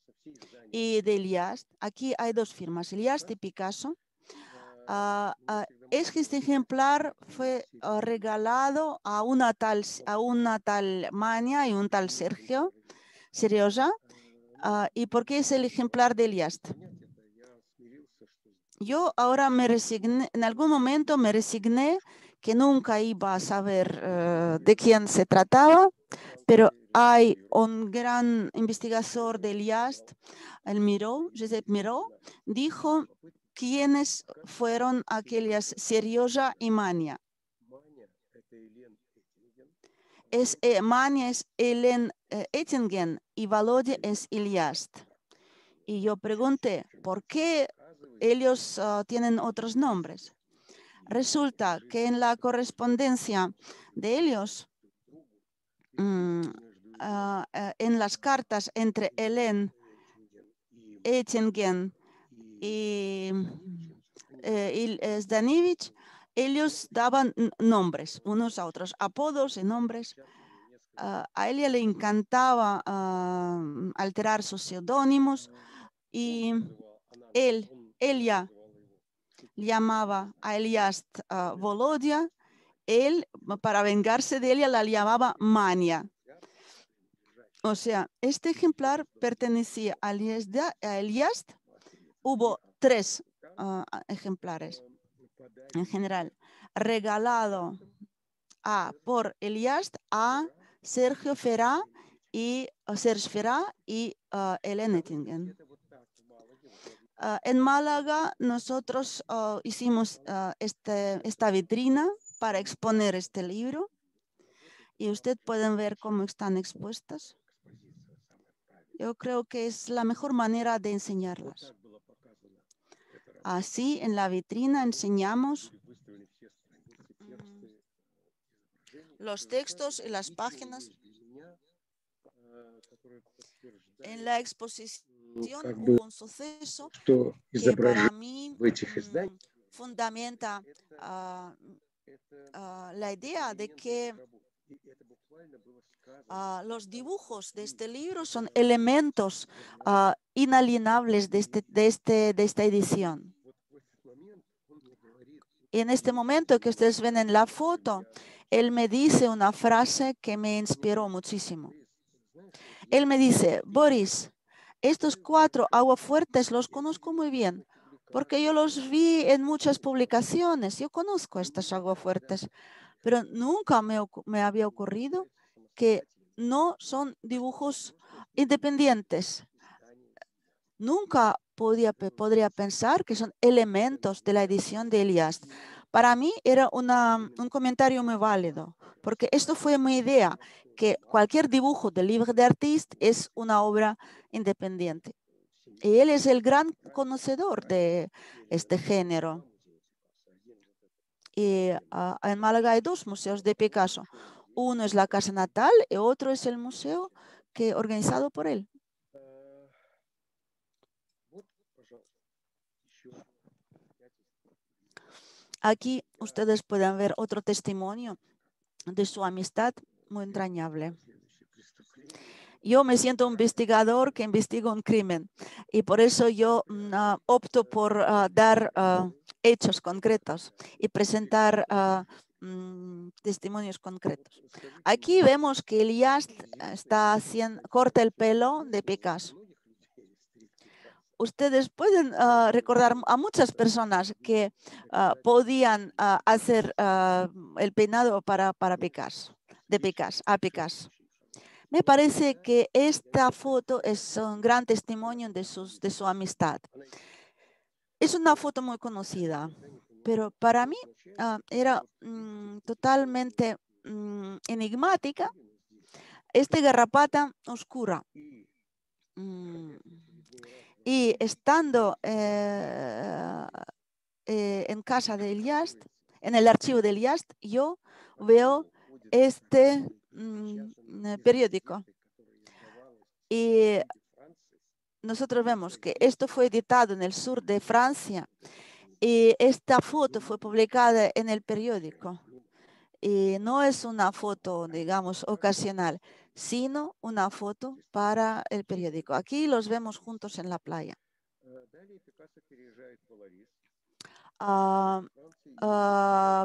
y de Eliast. Aquí hay dos firmas, Eliast y Picasso. Este ejemplar fue regalado a una tal Mania y un tal Serioja. ¿Y por qué es el ejemplar de Eliast? Yo ahora me resigné, en algún momento me resigné que nunca iba a saber de quién se trataba, pero hay un gran investigador de Eliast, Josep Miró, dijo quiénes fueron aquellas Serioja y Mania. Mania es Hélène Ettingen y Volodya es Eliast. Y yo pregunté, ¿por qué ellos tienen otros nombres? Resulta que en la correspondencia de ellos, en las cartas entre Hélène Ettingen y Zdanevich, ellos daban nombres unos a otros, apodos y nombres. A ella le encantaba alterar sus seudónimos y ella llamaba a Eliast Volodya, él, para vengarse de ella, la llamaba Mania. O sea, este ejemplar pertenecía a Eliast. Hubo 3 ejemplares en general, regalado por Eliast a Serge Ferá y Hélène Ettingen. En Málaga nosotros hicimos esta vitrina para exponer este libro y ustedes pueden ver cómo están expuestas. Yo creo que es la mejor manera de enseñarlas. Así en la vitrina enseñamos los textos y las páginas. En la exposición hubo un suceso que para mí fundamenta la idea de que los dibujos de este libro son elementos inalienables de esta edición. Y en este momento que ustedes ven en la foto, él me dice una frase que me inspiró muchísimo. Él me dice, Boris, estos 4 aguafuertes los conozco muy bien, porque yo los vi en muchas publicaciones. Yo conozco estos aguafuertes, pero nunca me había ocurrido que no son dibujos independientes. Nunca podría pensar que son elementos de la edición de Eliast. Para mí era un comentario muy válido, porque esto fue mi idea, que cualquier dibujo del Livre d'Artiste es una obra independiente. Y él es el gran conocedor de este género. Y en Málaga hay 2 museos de Picasso. Uno es la casa natal y otro es el museo organizado por él. Aquí ustedes pueden ver otro testimonio de su amistad muy entrañable. Yo me siento un investigador que investiga un crimen y por eso yo opto por dar hechos concretos y presentar testimonios concretos. Aquí vemos que Elias corta el pelo de Picasso. Ustedes pueden recordar a muchas personas que podían hacer el peinado para Picasso, a Picasso. Me parece que esta foto es un gran testimonio de su amistad. Es una foto muy conocida, pero para mí era totalmente enigmática. Esta garrapata oscura. Y estando en casa de Elias, en el archivo de Elias, yo veo este periódico. Y nosotros vemos que esto fue editado en el sur de Francia y esta foto fue publicada en el periódico. Y no es una foto, digamos, ocasional, sino una foto para el periódico. Aquí los vemos juntos en la playa.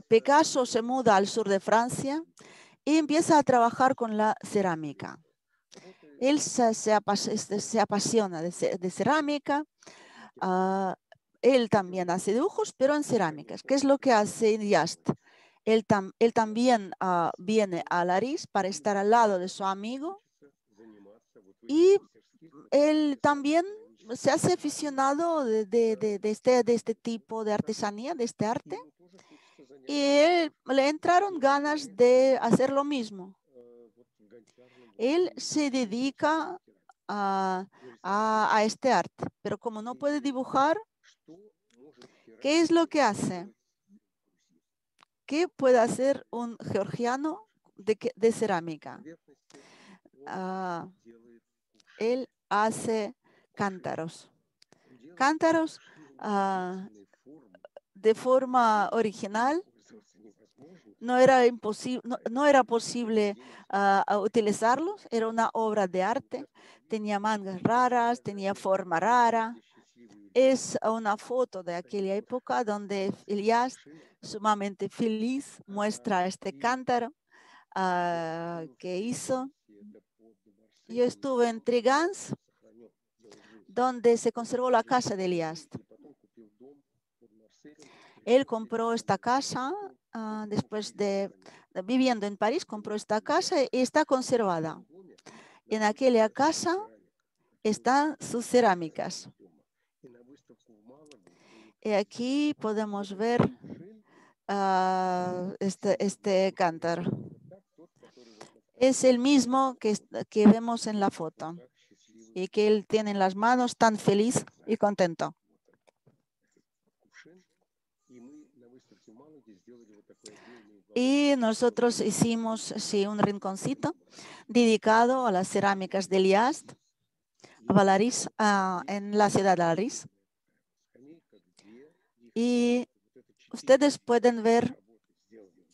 Picasso se muda al sur de Francia y empieza a trabajar con la cerámica. Él se apasiona de cerámica. Él también hace dibujos, pero en cerámicas. ¿Qué es lo que hace Elias? Él también viene a Laris para estar al lado de su amigo y él también se hace aficionado de este tipo de artesanía, de este arte, y le entraron ganas de hacer lo mismo. Él se dedica a este arte, pero como no puede dibujar, ¿qué es lo que hace? ¿Qué puede hacer un georgiano de cerámica? Él hace cántaros. Cántaros de forma original. No era posible utilizarlos. Era una obra de arte. Tenía mangas raras, tenía forma rara. Es una foto de aquella época donde Elias, sumamente feliz, muestra este cántaro que hizo. Yo estuve en Trigans, donde se conservó la casa de Elias. Él compró esta casa después de viviendo en París, compró esta casa y está conservada. En aquella casa están sus cerámicas. Y aquí podemos ver este cántaro. Es el mismo que vemos en la foto y que él tiene en las manos tan feliz y contento. Y nosotros hicimos un rinconcito dedicado a las cerámicas de Elias en la ciudad de Laris. Y ustedes pueden ver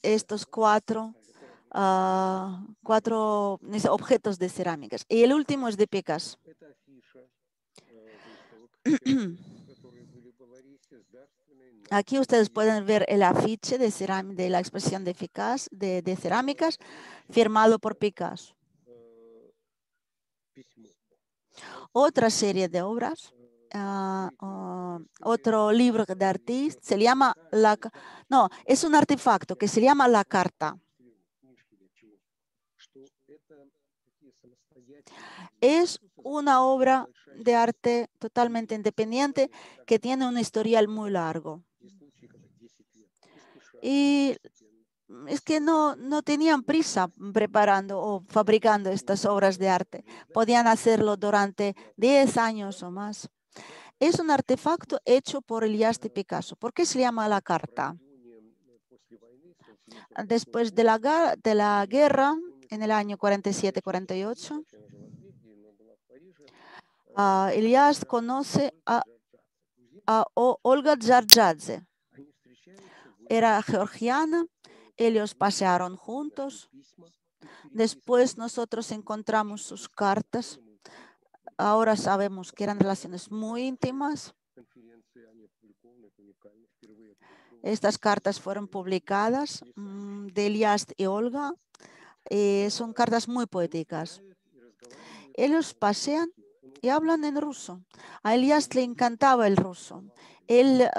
estos cuatro objetos de cerámicas. Y el último es de Picasso. Aquí ustedes pueden ver el afiche de la exposición de cerámicas firmado por Picasso. Otra serie de obras, otro libro de artista, se llama es un artefacto que se llama La Carta. Es una obra de arte totalmente independiente que tiene un historial muy largo. Y es que no tenían prisa preparando o fabricando estas obras de arte. Podían hacerlo durante 10 años o más. Es un artefacto hecho por Elias de Picasso. ¿Por qué se llama La Carta? Después de la guerra, en el año 47-48, Elias conoce a Olga Dzhardjadze. Era georgiana, ellos pasearon juntos. Después nosotros encontramos sus cartas. Ahora sabemos que eran relaciones muy íntimas. Estas cartas fueron publicadas de Iliast y Olga. Son cartas muy poéticas. Ellos pasean y hablan en ruso. A Iliast le encantaba el ruso. Él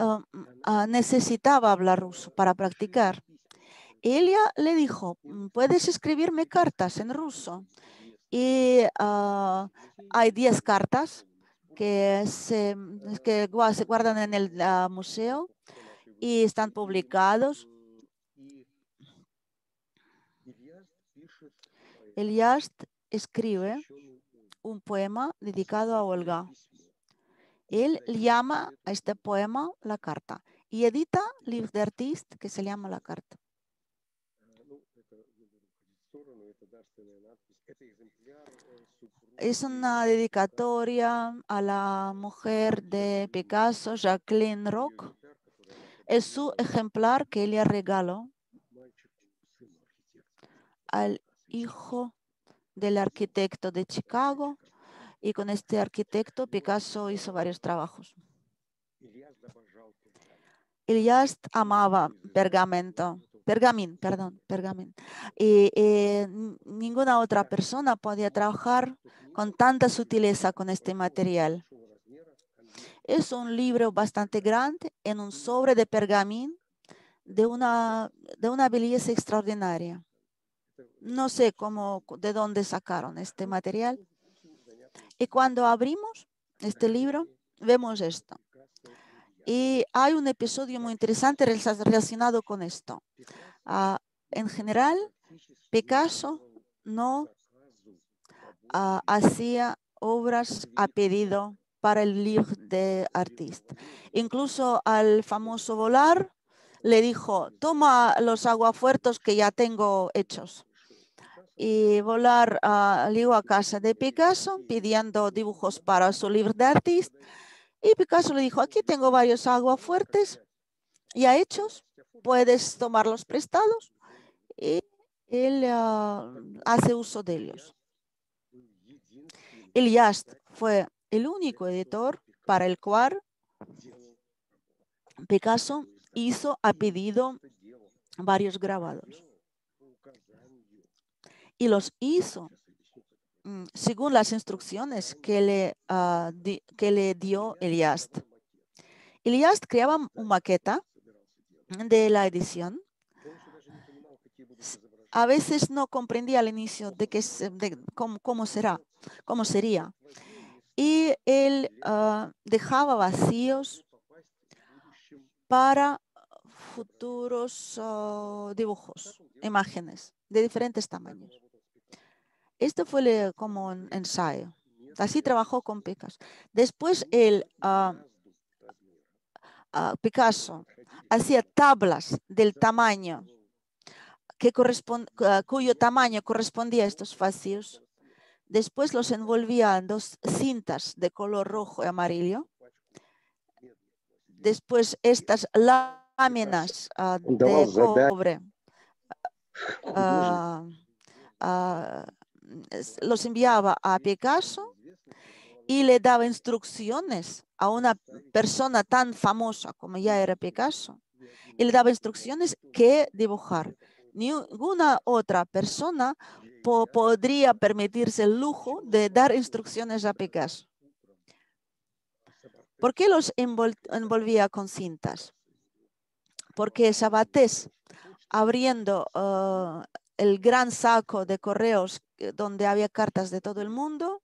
necesitaba hablar ruso para practicar. Elia le dijo, ¿puedes escribirme cartas en ruso? Y hay 10 cartas que se guardan en el museo y están publicados. Iliast escribe un poema dedicado a Olga. Él llama a este poema la carta y edita Livre d'Artiste, que se llama la carta. Es una dedicatoria a la mujer de Picasso, Jacqueline Roch. Es su ejemplar que ella regaló al hijo del arquitecto de Chicago, y con este arquitecto Picasso hizo varios trabajos. Iliast amaba pergamín. Y ninguna otra persona podía trabajar con tanta sutileza con este material. Es un libro bastante grande en un sobre de pergamín de una belleza extraordinaria. No sé de dónde sacaron este material. Y cuando abrimos este libro, vemos esto. Y hay un episodio muy interesante relacionado con esto. En general, Picasso no hacía obras a pedido para el Livre d'Artiste. Incluso al famoso Volar le dijo, toma los aguafuertes que ya tengo hechos. Y Volar llegó a casa de Picasso pidiendo dibujos para su Livre d'Artiste. Y Picasso le dijo, aquí tengo varios aguafuertes ya hechos, puedes tomarlos prestados. Y él hace uso de ellos. Iliast fue el único editor para el cual Picasso hizo a pedido varios grabados. Y los hizo según las instrucciones que le dio Iliast. Iliast creaba una maqueta de la edición. A veces no comprendía al inicio de cómo sería. Y él dejaba vacíos para futuros dibujos, imágenes de diferentes tamaños. Esto fue como un ensayo. Así trabajó con Picasso. Después Picasso hacía tablas del tamaño cuyo tamaño correspondía a estos vacíos. Después los envolvía en 2 cintas de color rojo y amarillo. Después estas láminas de cobre los enviaba a Picasso y le daba instrucciones a una persona tan famosa como ya era Picasso. Y le daba instrucciones qué dibujar. Ninguna otra persona podría permitirse el lujo de dar instrucciones a Picasso. ¿Por qué los envolvía con cintas? Porque Sabatés, abriendo el gran saco de correos donde había cartas de todo el mundo,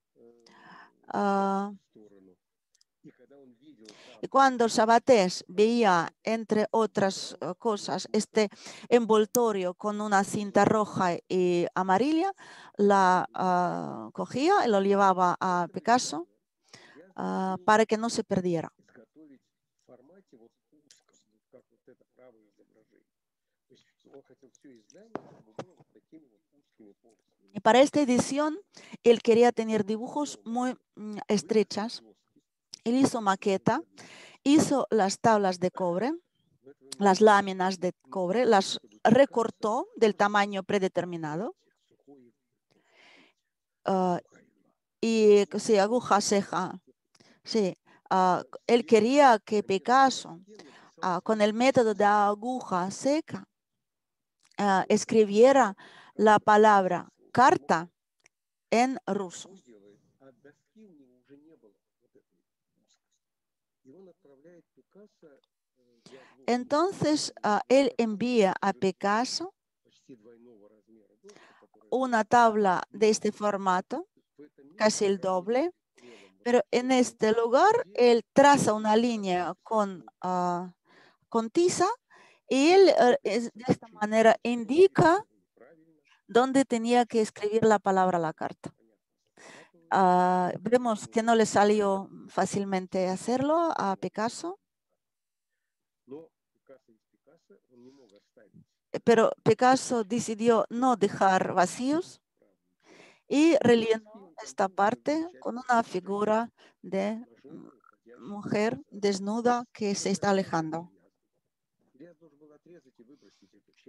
y cuando Sabatés veía, entre otras cosas, este envoltorio con una cinta roja y amarilla, la cogía y lo llevaba a Picasso para que no se perdiera. Y para esta edición, él quería tener dibujos muy estrechas. Él hizo maqueta, hizo las tablas de cobre, las láminas de cobre, las recortó del tamaño predeterminado. Y sí, aguja, ceja. Sí, él quería que Picasso, con el método de aguja seca, escribiera la palabra carta en ruso. Entonces, él envía a Picasso una tabla de este formato, casi el doble, pero en este lugar él traza una línea con tiza y él de esta manera indica dónde tenía que escribir la palabra a la carta. Vemos que no le salió fácilmente hacerlo a Picasso, pero Picasso decidió no dejar vacíos y rellenó esta parte con una figura de mujer desnuda que se está alejando.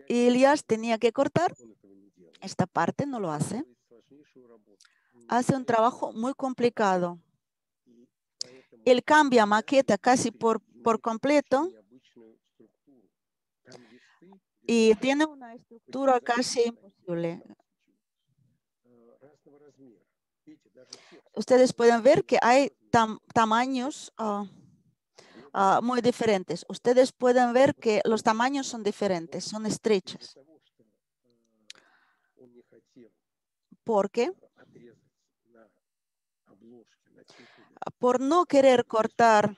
Y Elias tenía que cortar esta parte, no lo hace. Hace un trabajo muy complicado. Él cambia maqueta casi por completo y tiene una estructura casi imposible. Ustedes pueden ver que hay tamaños muy diferentes. Ustedes pueden ver que los tamaños son diferentes, son estrechos. ¿Por qué? Por no querer cortar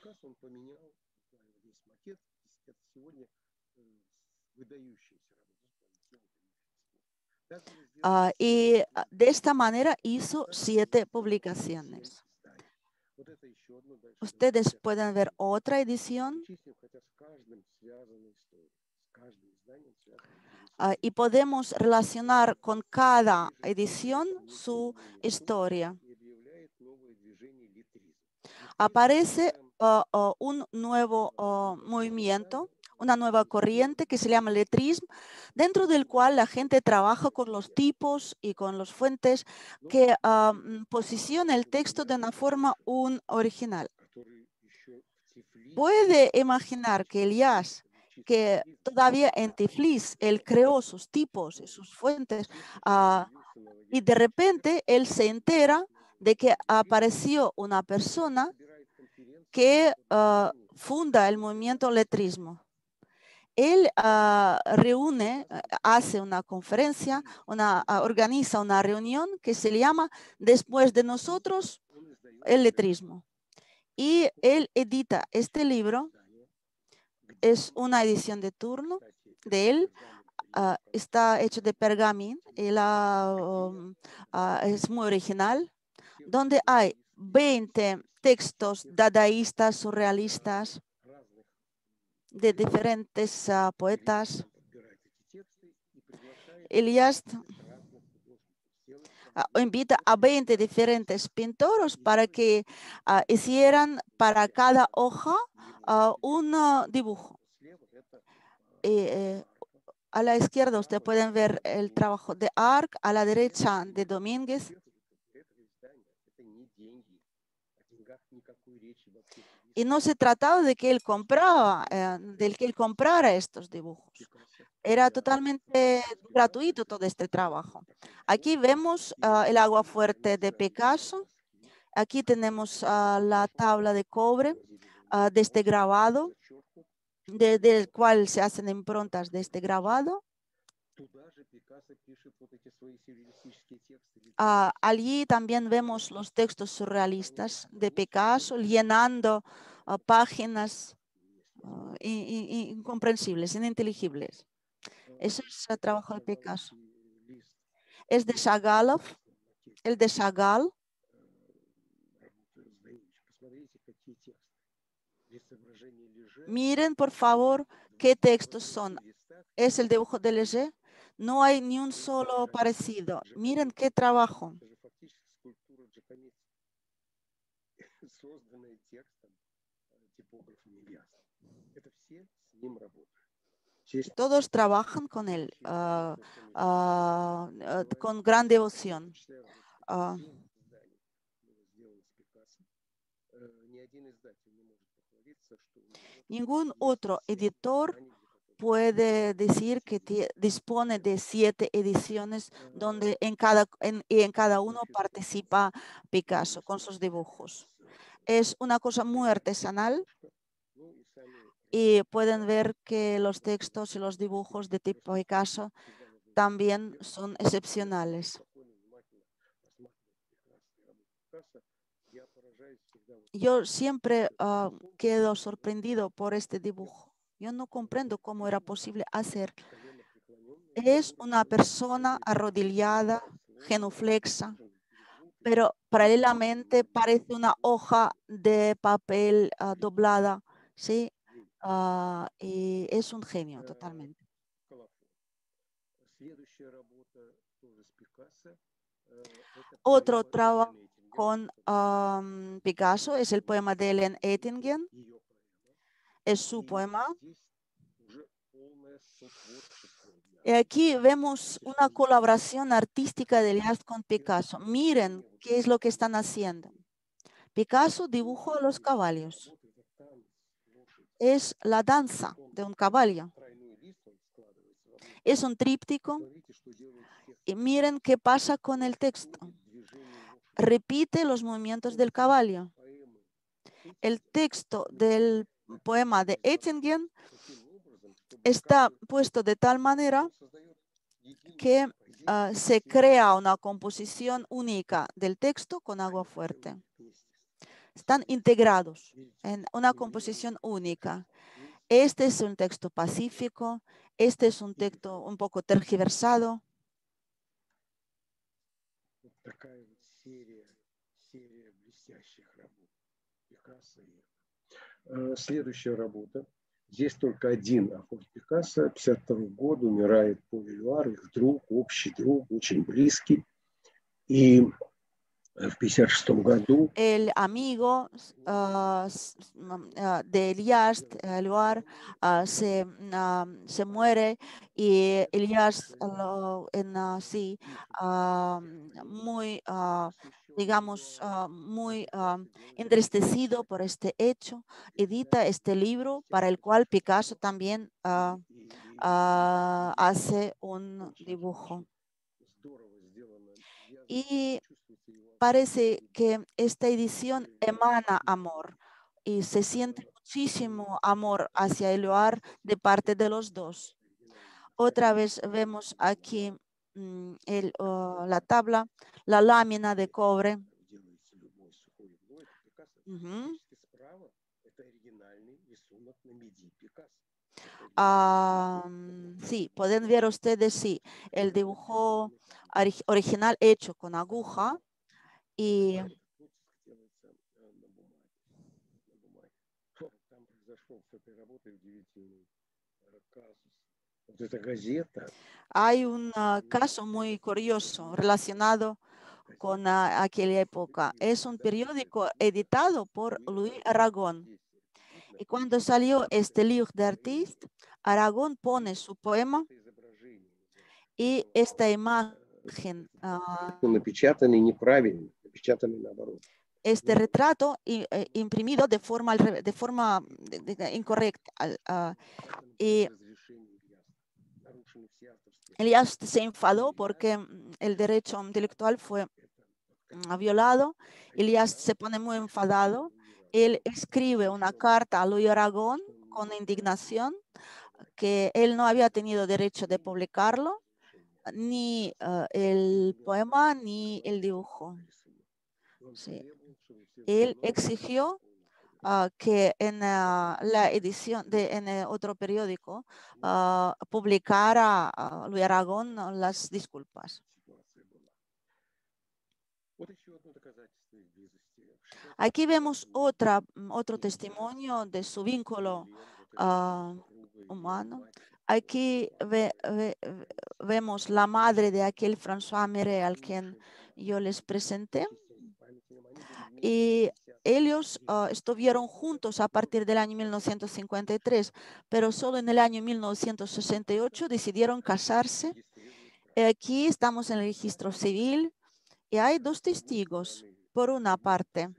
y de esta manera hizo 7 publicaciones. Ustedes pueden ver otra edición y podemos relacionar con cada edición su historia. Aparece un nuevo movimiento, una nueva corriente que se llama letrismo, dentro del cual la gente trabaja con los tipos y con las fuentes que posiciona el texto de una forma original. Puede imaginar que Elias, que todavía en Tiflis, él creó sus tipos y sus fuentes, y de repente él se entera de que apareció una persona que funda el movimiento letrismo. Él hace una conferencia, organiza una reunión que se llama Después de nosotros, el letrismo. Y él edita este libro. Es una edición de turno de él. Está hecho de pergamín y es muy original, donde hay 20 textos dadaístas, surrealistas, de diferentes poetas. Elias invita a 20 diferentes pintores para que hicieran para cada hoja un dibujo. A la izquierda ustedes pueden ver el trabajo de Arc, a la derecha de Domínguez. Y no se trataba de que él comprara estos dibujos. Era totalmente gratuito todo este trabajo. Aquí vemos el aguafuerte de Picasso. Aquí tenemos la tabla de cobre de este grabado, del cual se hacen improntas de este grabado. Allí también vemos los textos surrealistas de Picasso llenando páginas incomprensibles, ininteligibles. Eso es el trabajo de Picasso. Es de Chagall, el de Chagall. Miren, por favor, qué textos son. Es el dibujo de Leger. No hay ni un solo parecido. Miren qué trabajo. Todos trabajan con él, con gran devoción. Ningún otro editor puede decir que dispone de 7 ediciones donde en cada uno participa Picasso con sus dibujos. Es una cosa muy artesanal y pueden ver que los textos y los dibujos de tipo Picasso también son excepcionales. Yo siempre quedo sorprendido por este dibujo. Yo no comprendo cómo era posible hacer. Es una persona arrodillada, genuflexa, pero paralelamente parece una hoja de papel doblada, ¿sí? Y es un genio totalmente. Otro trabajo con Picasso es el poema de Ellen Ettingen. Es su poema. Y aquí vemos una colaboración artística de Elias con Picasso. Miren qué es lo que están haciendo. Picasso dibujó a los caballos. Es la danza de un caballo. Es un tríptico. Y miren qué pasa con el texto. Repite los movimientos del caballo. El texto del poema de Ettingen está puesto de tal manera que se crea una composición única del texto con agua fuerte. Están integrados en una composición única. Este es un texto pacífico, este es un texto un poco tergiversado. Следующая работа. Здесь только один охот Пикассо. 1952 года умирает Поль Элюар, их друг, общий друг, очень близкий. И в 1956 году el amigo de Elias, Éluard, se muere y Elias muy, digamos, muy entristecido por este hecho, edita este libro para el cual Picasso también hace un dibujo. Y parece que esta edición emana amor y se siente muchísimo amor hacia Éluard de parte de los dos. Otra vez vemos aquí la tabla, la lámina de cobre. Sí, pueden ver ustedes, sí, el dibujo original hecho con aguja. Y hay un caso muy curioso relacionado con aquella época. Es un periódico editado por Louis Aragon. Y cuando salió este Livre d'Artiste, Aragon pone su poema y esta imagen, напечатанный неправильно, напечатанный наоборот. este retrato imprimido de forma incorrecta. Y Elias se enfadó porque el derecho intelectual fue violado. Elias se pone muy enfadado. Él escribe una carta a Louis Aragon con indignación que él no había tenido derecho de publicarlo, ni el poema ni el dibujo. Sí. Él exigió que en la edición en otro periódico publicara Louis Aragon las disculpas. Aquí vemos otro testimonio de su vínculo humano. Aquí vemos la madre de aquel François Méré al quien yo les presenté. Y ellos estuvieron juntos a partir del año 1953, pero solo en el año 1968 decidieron casarse. Aquí estamos en el registro civil y hay dos testigos. Por una parte,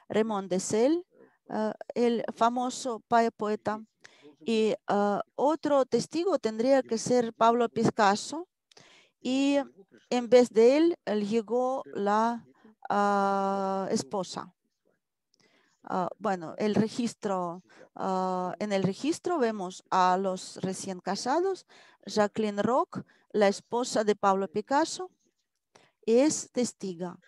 Raymond Dessel, el famoso poeta. Y otro testigo tendría que ser Pablo Picasso. Y en vez de él llegó la esposa. Bueno, el registro, en el registro vemos a los recién casados. Jacqueline Roch, la esposa de Pablo Picasso, es testigo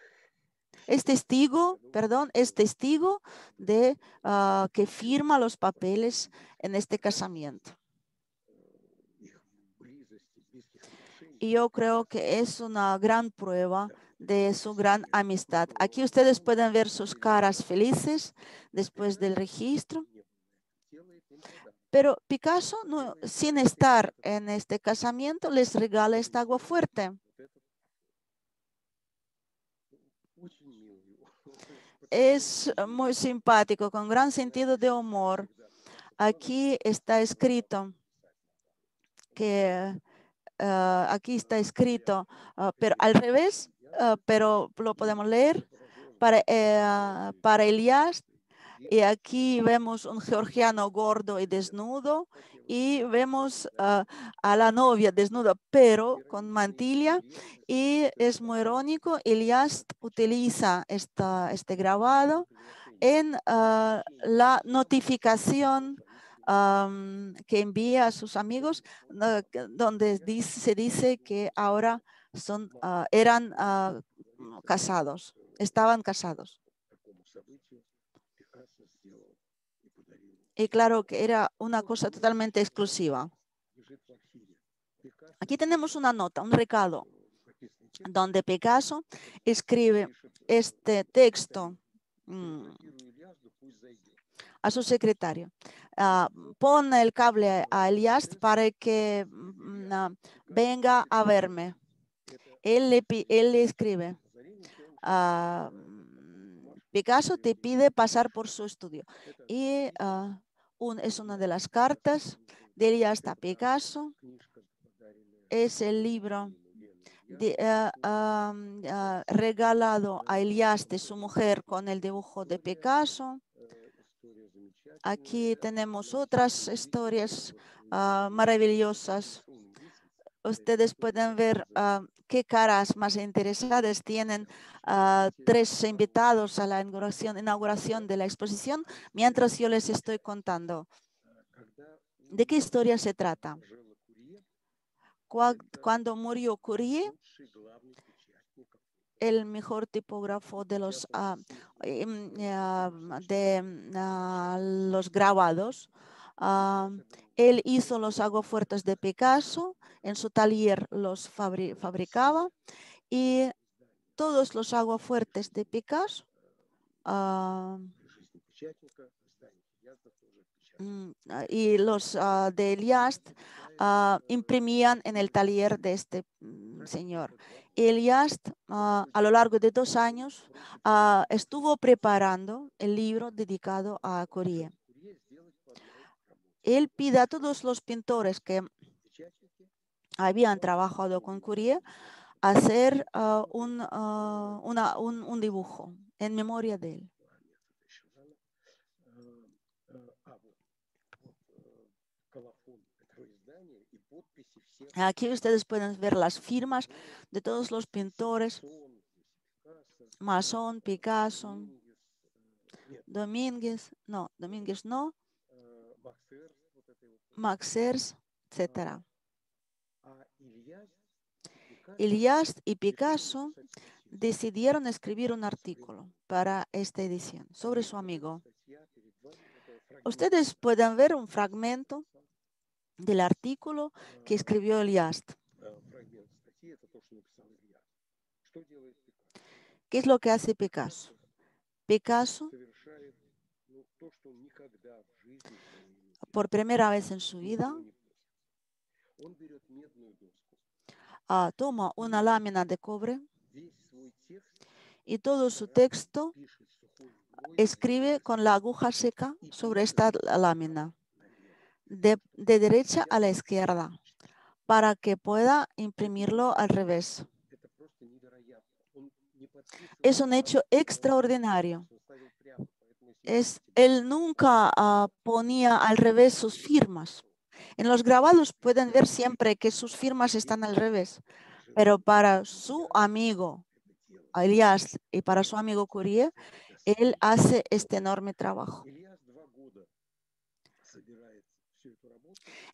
de que firma los papeles en este casamiento. Y yo creo que es una gran prueba de su gran amistad. Aquí ustedes pueden ver sus caras felices después del registro. Pero Picasso, no, sin estar en este casamiento, les regala esta agua fuerte. Es muy simpático, con gran sentido de humor. Aquí está escrito que pero al revés, pero lo podemos leer para Elías. Y aquí vemos un georgiano gordo y desnudo, y vemos a la novia desnuda, pero con mantilla, y es muy irónico. Elías utiliza este grabado en la notificación que envía a sus amigos, donde se dice que ahora eran casados, estaban casados. Y claro que era una cosa totalmente exclusiva. Aquí tenemos una nota, un recado, donde Picasso escribe este texto a su secretario. Pon el cable a Elías para que venga a verme. Él le escribe, Picasso te pide pasar por su estudio. Y es una de las cartas de Elías a Picasso. Es el libro regalado a Elías de su mujer con el dibujo de Picasso. Aquí tenemos otras historias maravillosas. Ustedes pueden ver qué caras más interesadas tienen tres invitados a la inauguración de la exposición, mientras yo les estoy contando. ¿De qué historia se trata? Cuando murió Curie, el mejor tipógrafo de los grabados, él hizo los aguafuertes de Picasso, en su taller los fabricaba, y todos los aguafuertes de Picasso y los de Elias imprimían en el taller de este señor. Elias a lo largo de 2 años estuvo preparando el libro dedicado a Curie. Él pide a todos los pintores que habían trabajado con Curie hacer un dibujo en memoria de él. Aquí ustedes pueden ver las firmas de todos los pintores: Masson, Picasso, Domínguez no, Maxers, etc. Elias y Picasso decidieron escribir un artículo para esta edición sobre su amigo. Ustedes pueden ver un fragmento del artículo que escribió Elias. ¿Qué es lo que hace Picasso? Picasso, por primera vez en su vida, toma una lámina de cobre y todo su texto escribe con la aguja seca sobre esta lámina, de derecha a la izquierda, para que pueda imprimirlo al revés. Es un hecho extraordinario. él nunca ponía al revés sus firmas. En los grabados pueden ver siempre que sus firmas están al revés, pero para su amigo Elias y para su amigo Curie, él hace este enorme trabajo.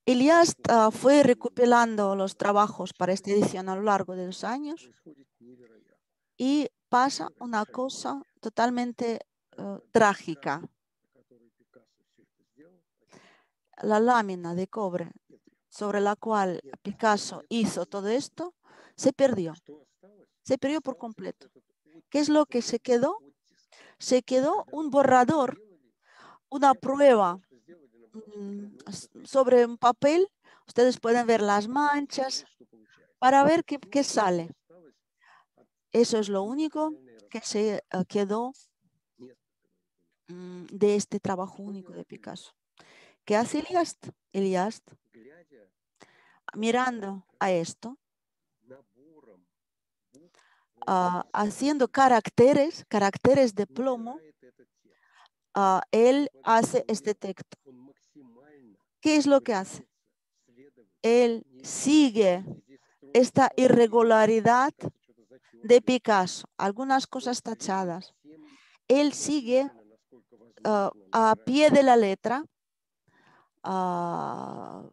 Elias fue recopilando los trabajos para esta edición a lo largo de los años y pasa una cosa totalmente trágica. La lámina de cobre sobre la cual Picasso hizo todo esto se perdió por completo. ¿Qué es lo que se quedó? Se quedó un borrador, una prueba sobre un papel. Ustedes pueden ver las manchas para ver qué sale. Eso es lo único que se quedó de este trabajo único de Picasso. ¿Qué hace Elias? Elias, mirando a esto, haciendo caracteres de plomo, él hace este texto. ¿Qué es lo que hace? Él sigue esta irregularidad de Picasso, algunas cosas tachadas. Él sigue a pie de la letra al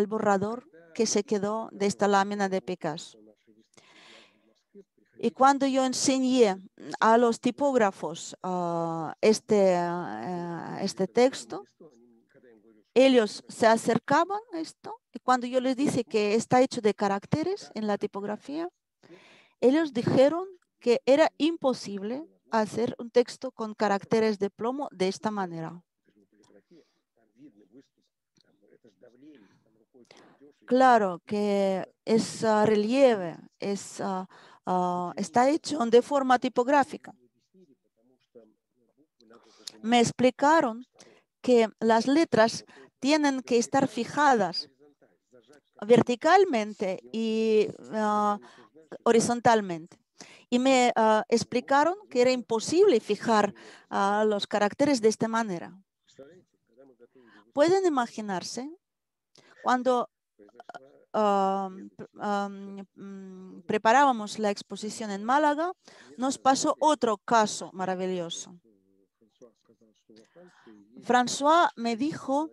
borrador que se quedó de esta lámina de Picasso. Y cuando yo enseñé a los tipógrafos este texto, ellos se acercaban a esto y cuando yo les dije que está hecho de caracteres en la tipografía, ellos dijeron que era imposible hacer un texto con caracteres de plomo de esta manera. Claro que es relieve, está hecho de forma tipográfica. Me explicaron que las letras tienen que estar fijadas verticalmente y horizontalmente. Y me explicaron que era imposible fijar los caracteres de esta manera. Pueden imaginarse cuando preparábamos la exposición en Málaga, nos pasó otro caso maravilloso. François me dijo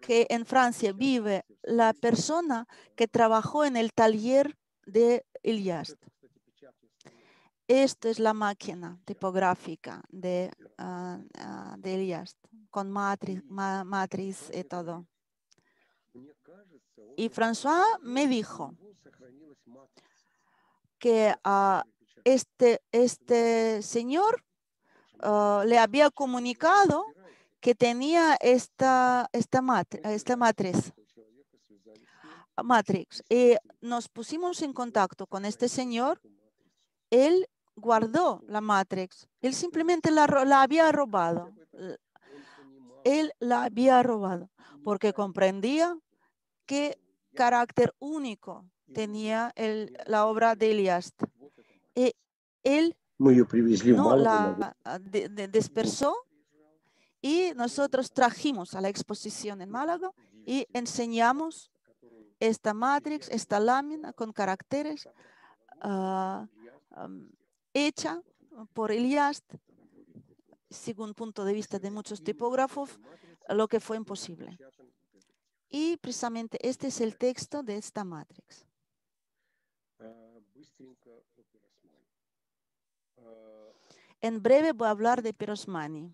que en Francia vive la persona que trabajó en el taller de Elias. Esta es la máquina tipográfica de Elias, con matriz y todo. Y François me dijo que este señor le había comunicado que tenía esta matrix. Y nos pusimos en contacto con este señor. Él guardó la matrix. Él simplemente la había robado. Él la había robado porque comprendía qué carácter único tenía la obra de Elias. Él no la dispersó y nosotros trajimos a la exposición en Málaga y enseñamos esta matrix, esta lámina con caracteres hecha por Elias, según punto de vista de muchos tipógrafos, lo que fue imposible. Y precisamente este es el texto de esta matrix. En breve voy a hablar de Pirosmani.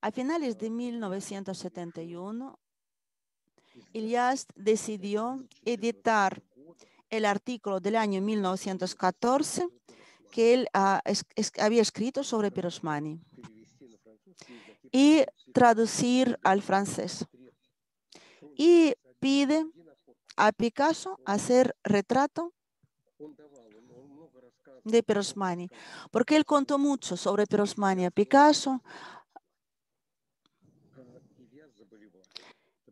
A finales de 1971, Elias decidió editar el artículo del año 1914 que él había escrito sobre Pirosmani y traducir al francés. Y pide a Picasso hacer retrato de Pirosmani, porque él contó mucho sobre Pirosmani a Picasso.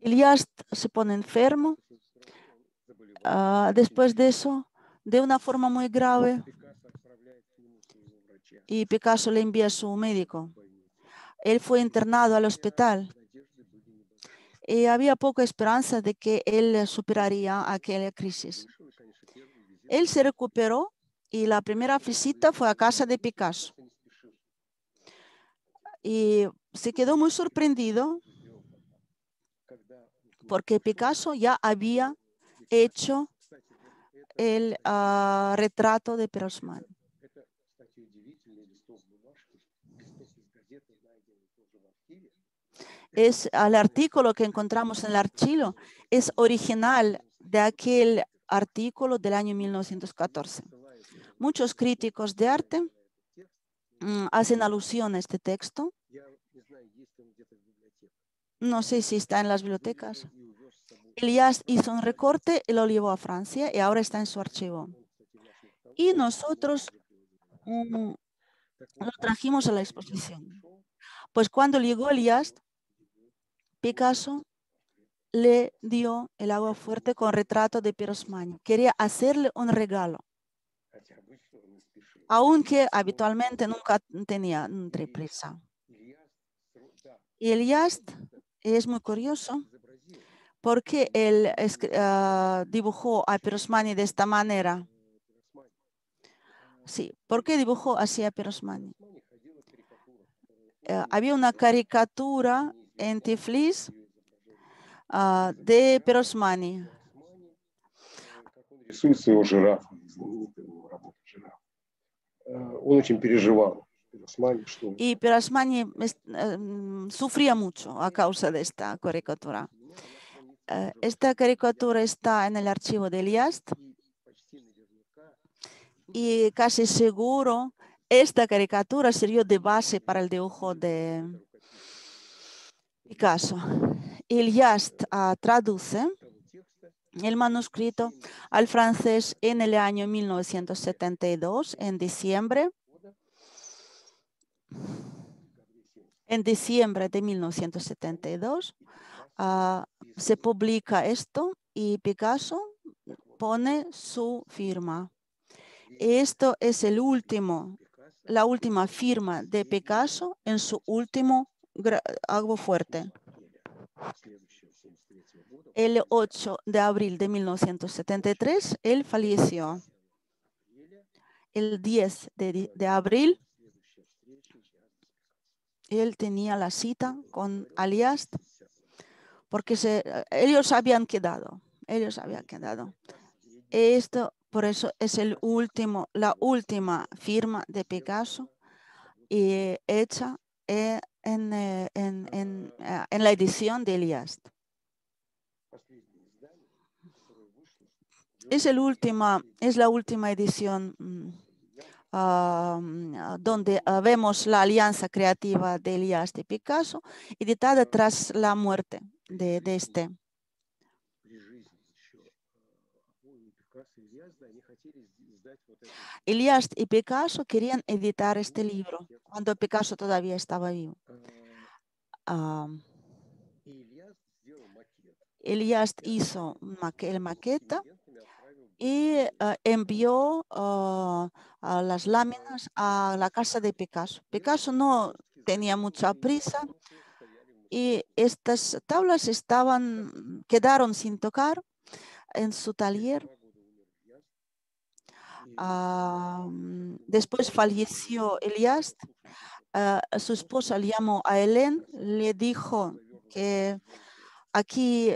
Elias se pone enfermo. Después de eso, de una forma muy grave, y Picasso le envía a su médico. Él fue internado al hospital y había poca esperanza de que él superaría aquella crisis. Él se recuperó y la primera visita fue a casa de Picasso. Y se quedó muy sorprendido porque Picasso ya había hecho el retrato de Pirosmani. El artículo que encontramos en el archivo es original de aquel artículo del año 1914. Muchos críticos de arte hacen alusión a este texto. No sé si está en las bibliotecas. Elias hizo un recorte y lo llevó a Francia y ahora está en su archivo. Y nosotros lo trajimos a la exposición. Pues cuando llegó Elias, Picasso le dio el agua fuerte con retrato de Pirosmani. Quería hacerle un regalo, aunque habitualmente nunca tenía prisa. Y Elias es muy curioso porque él dibujó a Pirosmani de esta manera. Sí, ¿por qué dibujó así a Pirosmani? Había una caricatura en Tiflis de Pirosmani. Рисует своего жирафа, знаменитую работу жирафа. Он очень переживал. Y Pirosmani sufría mucho a causa de esta caricatura. Esta caricatura está en el archivo de Elias y casi seguro esta caricatura sirvió de base para el dibujo de Picasso. Elias traduce el manuscrito al francés en el año 1972, en diciembre. En diciembre de 1972 se publica esto y Picasso pone su firma. Esto es la última firma de Picasso en su último agua fuerte. El 8 de abril de 1973, él falleció. El 10 de abril, él tenía la cita con Elias porque ellos habían quedado. Esto, por eso, es la última firma de Picasso y hecha en la edición de Elias. Es la última edición donde vemos la alianza creativa de Elias y Picasso, editada tras la muerte de este. Elias y Picasso querían editar este libro cuando Picasso todavía estaba vivo. Elias hizo la maqueta y envió las láminas a la casa de Picasso. Picasso no tenía mucha prisa y estas tablas quedaron sin tocar en su taller. Después falleció Elias. Su esposa le llamó a Hélène, le dijo que aquí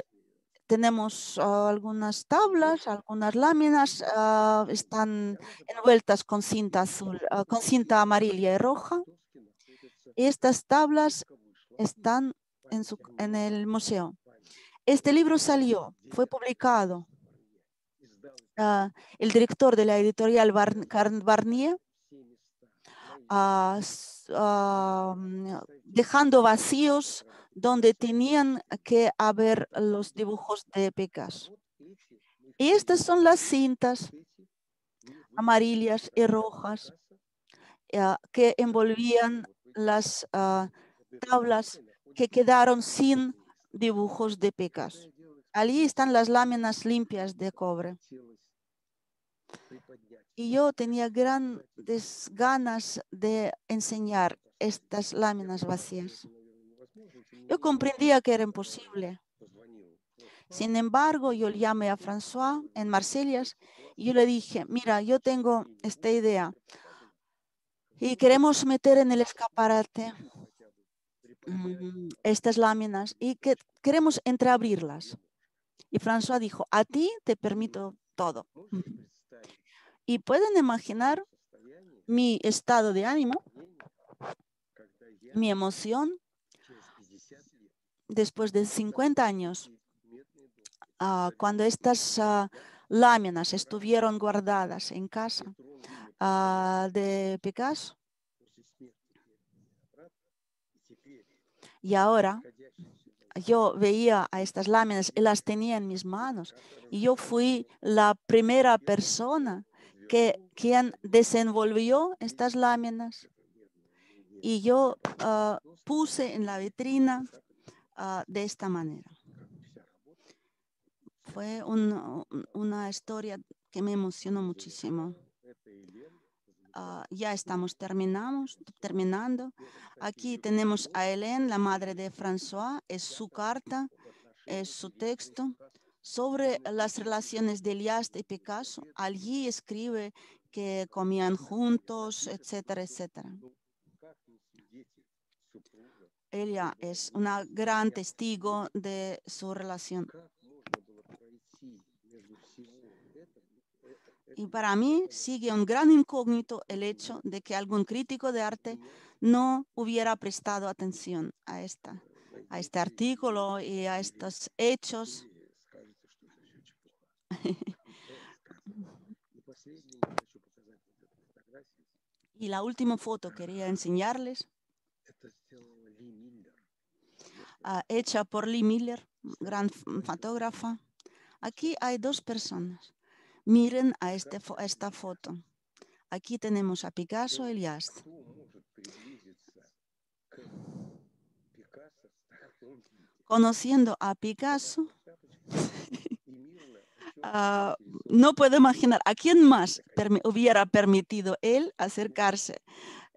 tenemos algunas tablas, algunas láminas, están envueltas con cinta azul, con cinta amarilla y roja. Estas tablas están en el museo. Este libro fue publicado. El director de la editorial Barnier, dejando vacíos donde tenían que haber los dibujos de Picasso. Y estas son las cintas amarillas y rojas que envolvían las tablas que quedaron sin dibujos de Picasso. Allí están las láminas limpias de cobre. Y yo tenía grandes ganas de enseñar estas láminas vacías. Yo comprendía que era imposible. Sin embargo, yo le llamé a François en Marsella y yo le dije, mira, yo tengo esta idea y queremos meter en el escaparate estas láminas y que queremos entreabrirlas. Y François dijo, a ti te permito todo. Y pueden imaginar mi estado de ánimo, mi emoción, después de 50 años, cuando estas láminas estuvieron guardadas en casa de Picasso. Y ahora yo veía a estas láminas y las tenía en mis manos. Y yo fui la primera persona quien desenvolvió estas láminas. Y yo puse en la vitrina de esta manera. Fue una historia que me emocionó muchísimo. Ya estamos terminando. Aquí tenemos a Hélène, la madre de François. Es su carta, es su texto sobre las relaciones de Liast y Picasso. Allí escribe que comían juntos, etcétera, etcétera. Ella es una gran testigo de su relación. Y para mí sigue un gran incógnito el hecho de que algún crítico de arte no hubiera prestado atención a este artículo y a estos hechos. Y la última foto quería enseñarles, hecha por Lee Miller, gran fotógrafa. Aquí hay dos personas. Miren a esta foto. Aquí tenemos a Picasso y Liast. Conociendo a Picasso, no puedo imaginar a quién más hubiera permitido él acercarse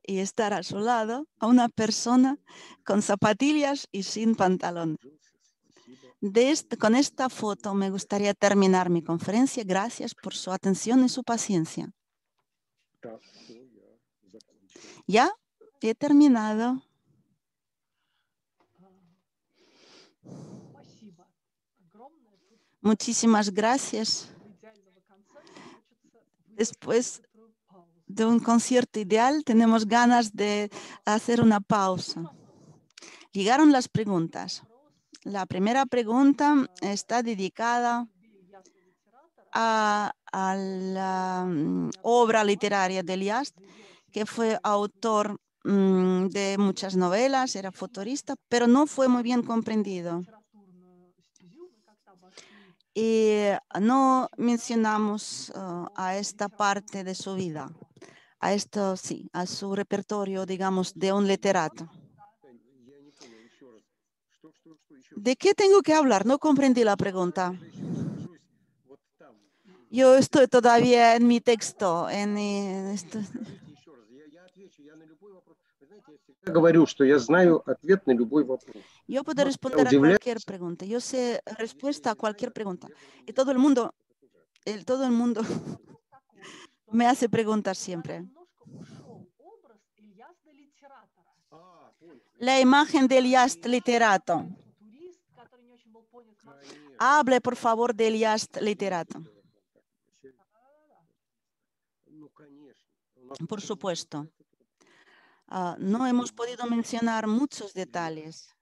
y estar a su lado a una persona con zapatillas y sin pantalón. Con esta foto me gustaría terminar mi conferencia. Gracias por su atención y su paciencia. Ya he terminado. Muchísimas gracias. Después de un concierto ideal, tenemos ganas de hacer una pausa. Llegaron las preguntas. La primera pregunta está dedicada a la obra literaria de Liast, que fue autor de muchas novelas, era futurista, pero no fue muy bien comprendido. Y no mencionamos a esta parte de su vida, a su repertorio, digamos, de un literato. ¿De qué tengo que hablar? No comprendí la pregunta. Yo estoy todavía en mi texto. Yo puedo responder a cualquier pregunta. Yo sé respuesta a cualquier pregunta. Y todo el mundo me hace preguntas siempre. La imagen del Liast literato. Hable, por favor, del Liast literato. Por supuesto. No hemos podido mencionar muchos detalles,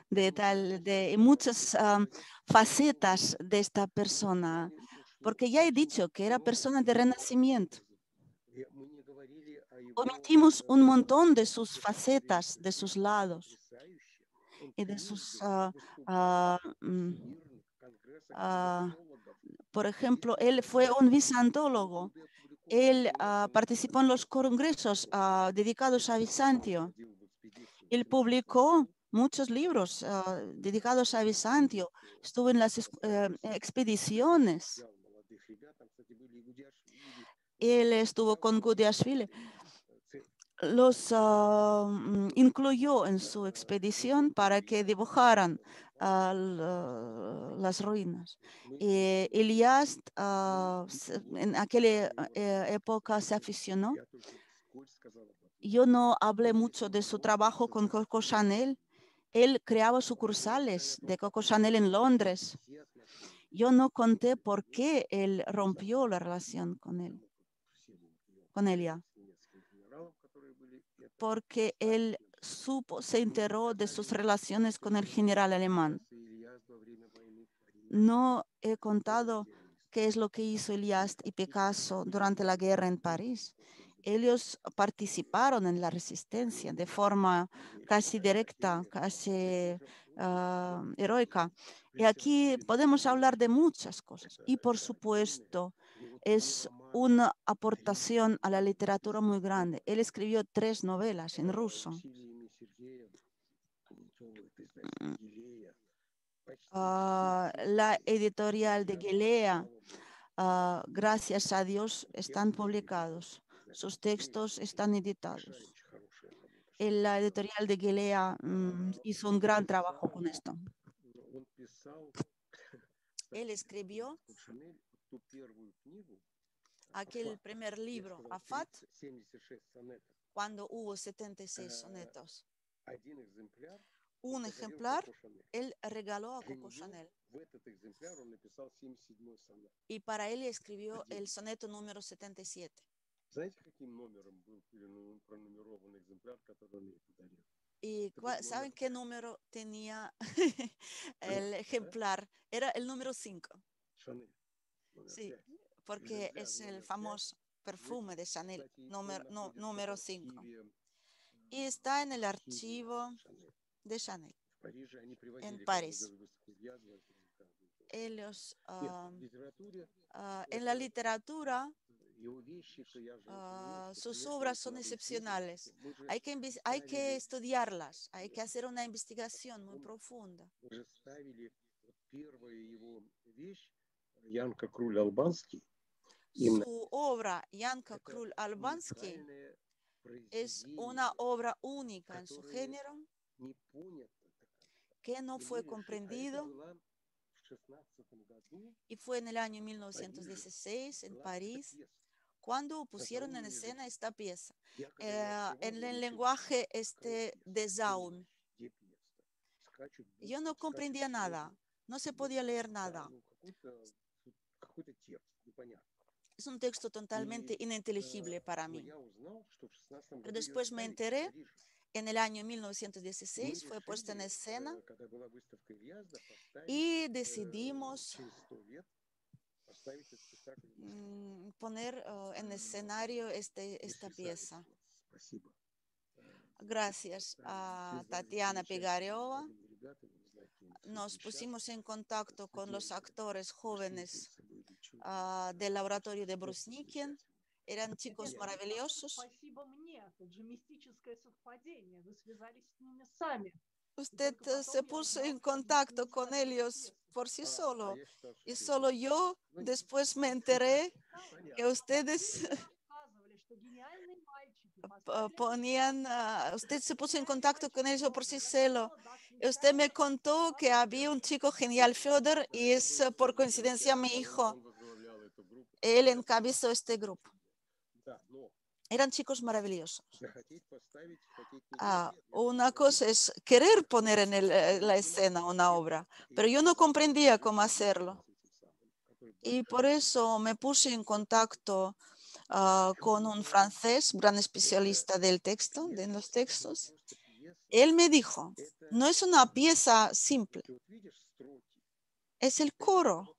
de muchas facetas de esta persona, porque ya he dicho que era persona de renacimiento. Omitimos un montón de sus facetas, de sus lados y de sus, por ejemplo, él fue un bizantólogo. Él participó en los congresos dedicados a Bizancio. Él publicó muchos libros dedicados a Bizancio. Estuvo en las expediciones. él estuvo con Gudiashvili, los incluyó en su expedición para que dibujaran las ruinas. Elias en aquella época se aficionó. Yo no hablé mucho de su trabajo con Coco Chanel. Él creaba sucursales de Coco Chanel en Londres. Yo no conté por qué él rompió la relación con ella. Porque él se enteró de sus relaciones con el general alemán. No he contado qué es lo que hizo Elias y Picasso durante la guerra en París. Ellos participaron en la resistencia de forma casi directa, casi heroica. Y aquí podemos hablar de muchas cosas. Y por supuesto, es una aportación a la literatura muy grande. Él escribió 3 novelas en ruso. La editorial de Gelea, gracias a Dios, están publicados. Sus textos están editados. La editorial de Gelea hizo un gran trabajo con esto. Él escribió aquel primer libro, Afat, cuando hubo 76 sonetos. Un ejemplar él regaló a Coco Chanel. Y para él escribió el soneto número 77. ¿Y saben qué número tenía el ejemplar? Era el número 5. Sí, porque es el famoso perfume de Chanel, número 5. Y está en el archivo de Chanel en París. Ellos, en la literatura, sus obras son excepcionales. Hay que estudiarlas, hay que hacer una investigación muy profunda. Su obra, Yanka Krul Albansky, es una obra única en su género que no fue comprendido, y fue en el año 1916 en París cuando pusieron en escena esta pieza en el lenguaje de Zaun. Yo no comprendía nada, no se podía leer nada. Es un texto totalmente ininteligible para mí. Pero después me enteré, en el año 1916 fue puesta en escena y decidimos poner en escenario esta pieza. Gracias a Tatiana Pigareova, nos pusimos en contacto con los actores jóvenes del laboratorio de Brusnikin. Eran chicos maravillosos. Usted se puso en contacto con ellos por sí solo. Y solo yo después me enteré que ustedes usted se puso en contacto con ellos por sí solo. Usted me contó que había un chico genial, Fyodor, y es por coincidencia mi hijo. Él encabezó este grupo. Eran chicos maravillosos. Una cosa es querer poner en la escena una obra, pero yo no comprendía cómo hacerlo. Y por eso me puse en contacto con un francés, gran especialista del texto, de los textos. Él me dijo, no es una pieza simple, es el coro.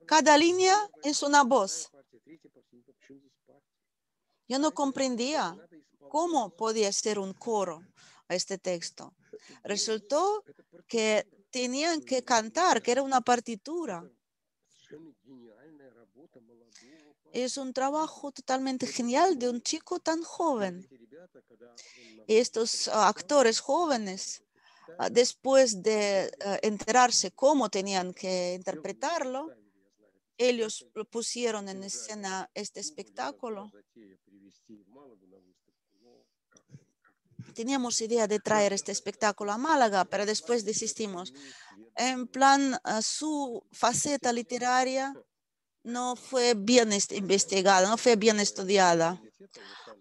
Cada línea es una voz. Yo no comprendía cómo podía ser un coro a este texto. Resultó que tenían que cantar, que era una partitura. Es un trabajo totalmente genial de un chico tan joven. Y estos actores jóvenes, después de enterarse cómo tenían que interpretarlo, ellos pusieron en escena este espectáculo. Teníamos idea de traer este espectáculo a Málaga, pero después desistimos. En plan, su faceta literaria no fue bien investigada, no fue bien estudiada.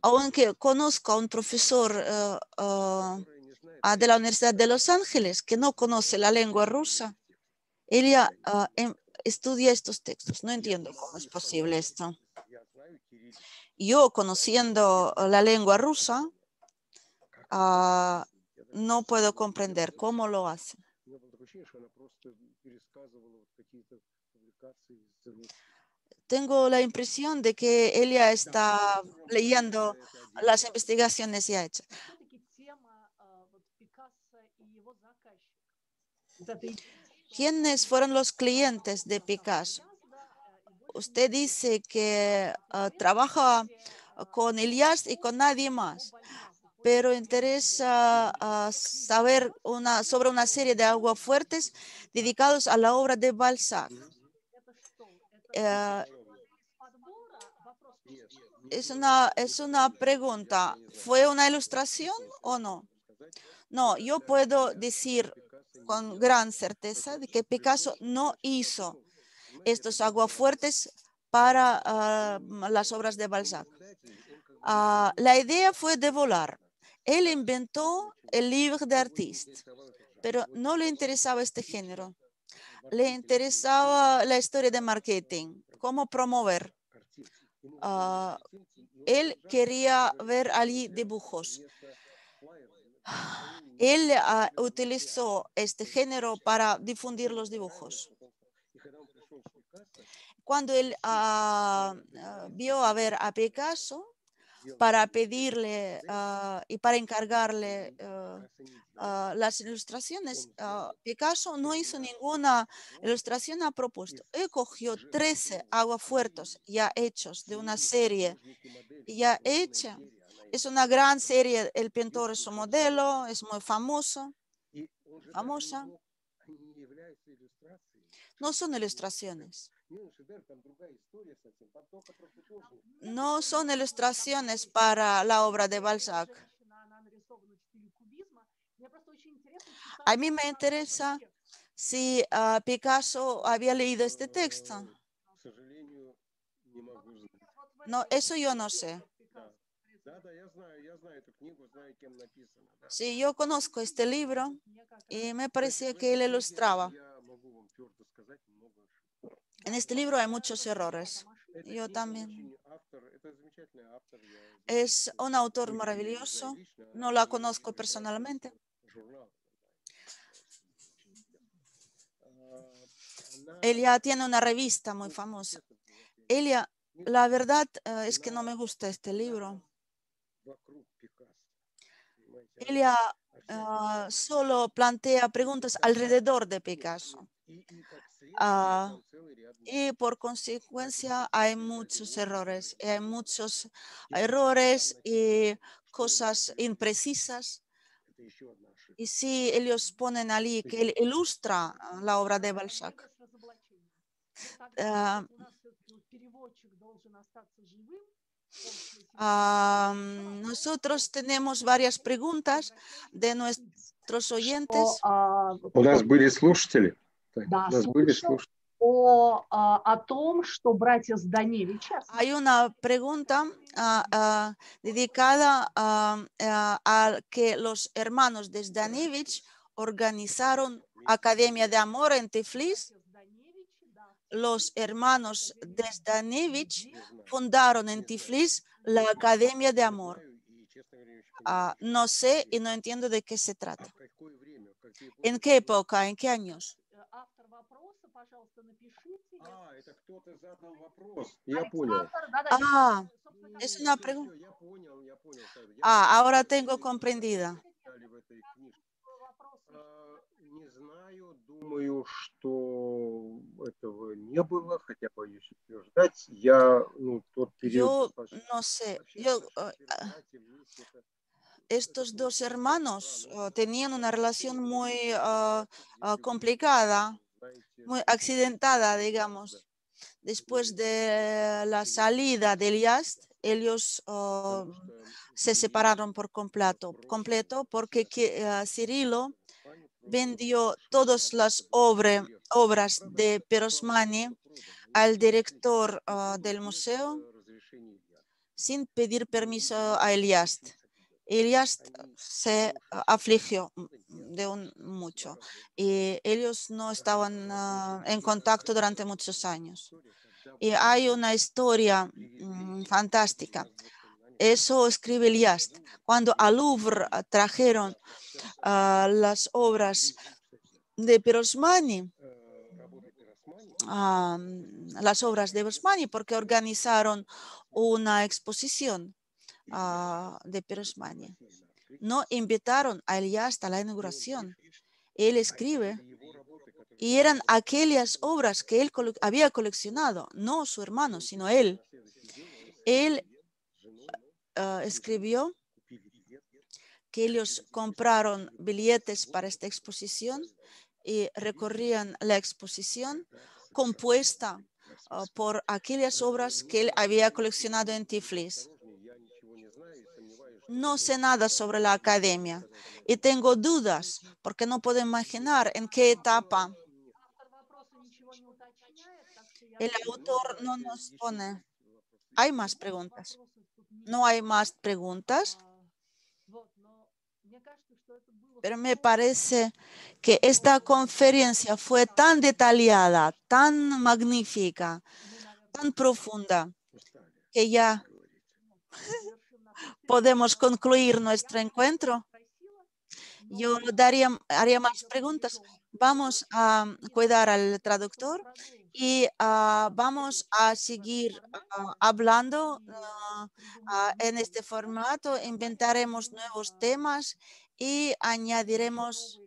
Aunque conozco a un profesor de la Universidad de Los Ángeles que no conoce la lengua rusa, ella estudia estos textos. No entiendo cómo es posible esto. Yo, conociendo la lengua rusa, no puedo comprender cómo lo hacen. Tengo la impresión de que ella está leyendo las investigaciones ya hechas. ¿Quiénes fueron los clientes de Picasso? Usted dice que trabaja con Elias y con nadie más, pero interesa saber sobre una serie de aguafuertes dedicados a la obra de Balzac. Es una pregunta. ¿Fue una ilustración o no? No, yo puedo decir con gran certeza de que Picasso no hizo estos aguafuertes para las obras de Balzac. La idea fue de volar. Él inventó el livre d'artiste, pero no le interesaba este género. Le interesaba la historia de marketing, cómo promover. Él quería ver allí dibujos. Él utilizó este género para difundir los dibujos. Cuando él vio a ver a Picasso para pedirle y para encargarle las ilustraciones, Picasso no hizo ninguna ilustración a propósito. Él cogió 13 aguafuertes ya hechos de una serie ya hecha. Es una gran serie, el pintor es su modelo, es muy famosa. No son ilustraciones. No son ilustraciones para la obra de Balzac. A mí me interesa si Picasso había leído este texto. No, eso yo no sé. Sí, yo conozco este libro y me parecía que él ilustraba. En este libro hay muchos errores. Yo también. Es un autor maravilloso. No la conozco personalmente. Ella tiene una revista muy famosa. Ella, la verdad es que no me gusta este libro. Ella solo plantea preguntas alrededor de Picasso. Y por consecuencia hay muchos errores. Y cosas imprecisas. Y si ellos ponen allí que él ilustra la obra de Balzac, nosotros tenemos varias preguntas de nuestros oyentes. У нас были слушатели. Да, слушал о том, что братья Зданевича... Hay una pregunta dedicada a que los hermanos de Zdanevich organizaron Academia de Amor en Tiflis. Los hermanos de Zdanevich fundaron en Tiflis la Academia de Amor. No sé y no entiendo de qué se trata. ¿En qué época? ¿En qué años? Это кто-то задал вопрос. Я понял. Es una pregunta. Ahora tengo comprendida. Не знаю, думаю, что этого не было, хотя боюсь утверждать. Я, тот период... Yo no sé. Estos dos hermanos tenían una relación muy complicada, muy accidentada, digamos. Después de la salida de Elias, ellos se separaron por completo porque Cirilo vendió todas las obras de Pirosmani al director del museo sin pedir permiso a Elias. Elias se afligió mucho y ellos no estaban en contacto durante muchos años. Y hay una historia fantástica. Eso escribe Elias. Cuando al Louvre trajeron las obras de Pirosmani, las obras de Pirosmani, porque organizaron una exposición de Pirosmani. No invitaron a Elias a la inauguración. Él escribe, y eran aquellas obras que él había coleccionado, no su hermano, sino él. Él escribió que ellos compraron billetes para esta exposición y recorrían la exposición compuesta por aquellas obras que él había coleccionado en Tiflis. No sé nada sobre la academia y tengo dudas porque no puedo imaginar en qué etapa. El autor no nos pone. ¿Hay más preguntas? No hay más preguntas. Pero me parece que esta conferencia fue tan detallada, tan magnífica, tan profunda, que ya podemos concluir nuestro encuentro. Yo haría más preguntas. Vamos a cuidar al traductor y vamos a seguir hablando en este formato. Inventaremos nuevos temas y añadiremos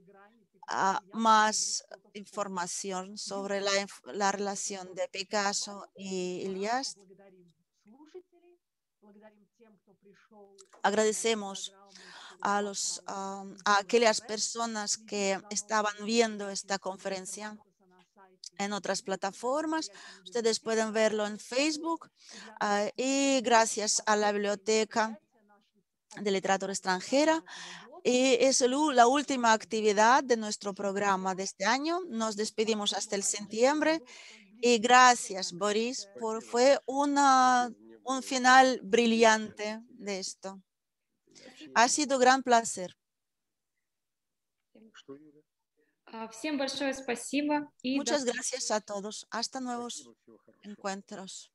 más información sobre la relación de Picasso y Elias. Agradecemos a aquellas personas que estaban viendo esta conferencia en otras plataformas. Ustedes pueden verlo en Facebook y gracias a la Biblioteca de Literatura Extranjera. Y es la última actividad de nuestro programa de este año. Nos despedimos hasta el septiembre. Y gracias, Boris, fue un final brillante de esto. Ha sido gran placer. Всем большое спасибо. Muchas gracias a todos. Hasta nuevos encuentros.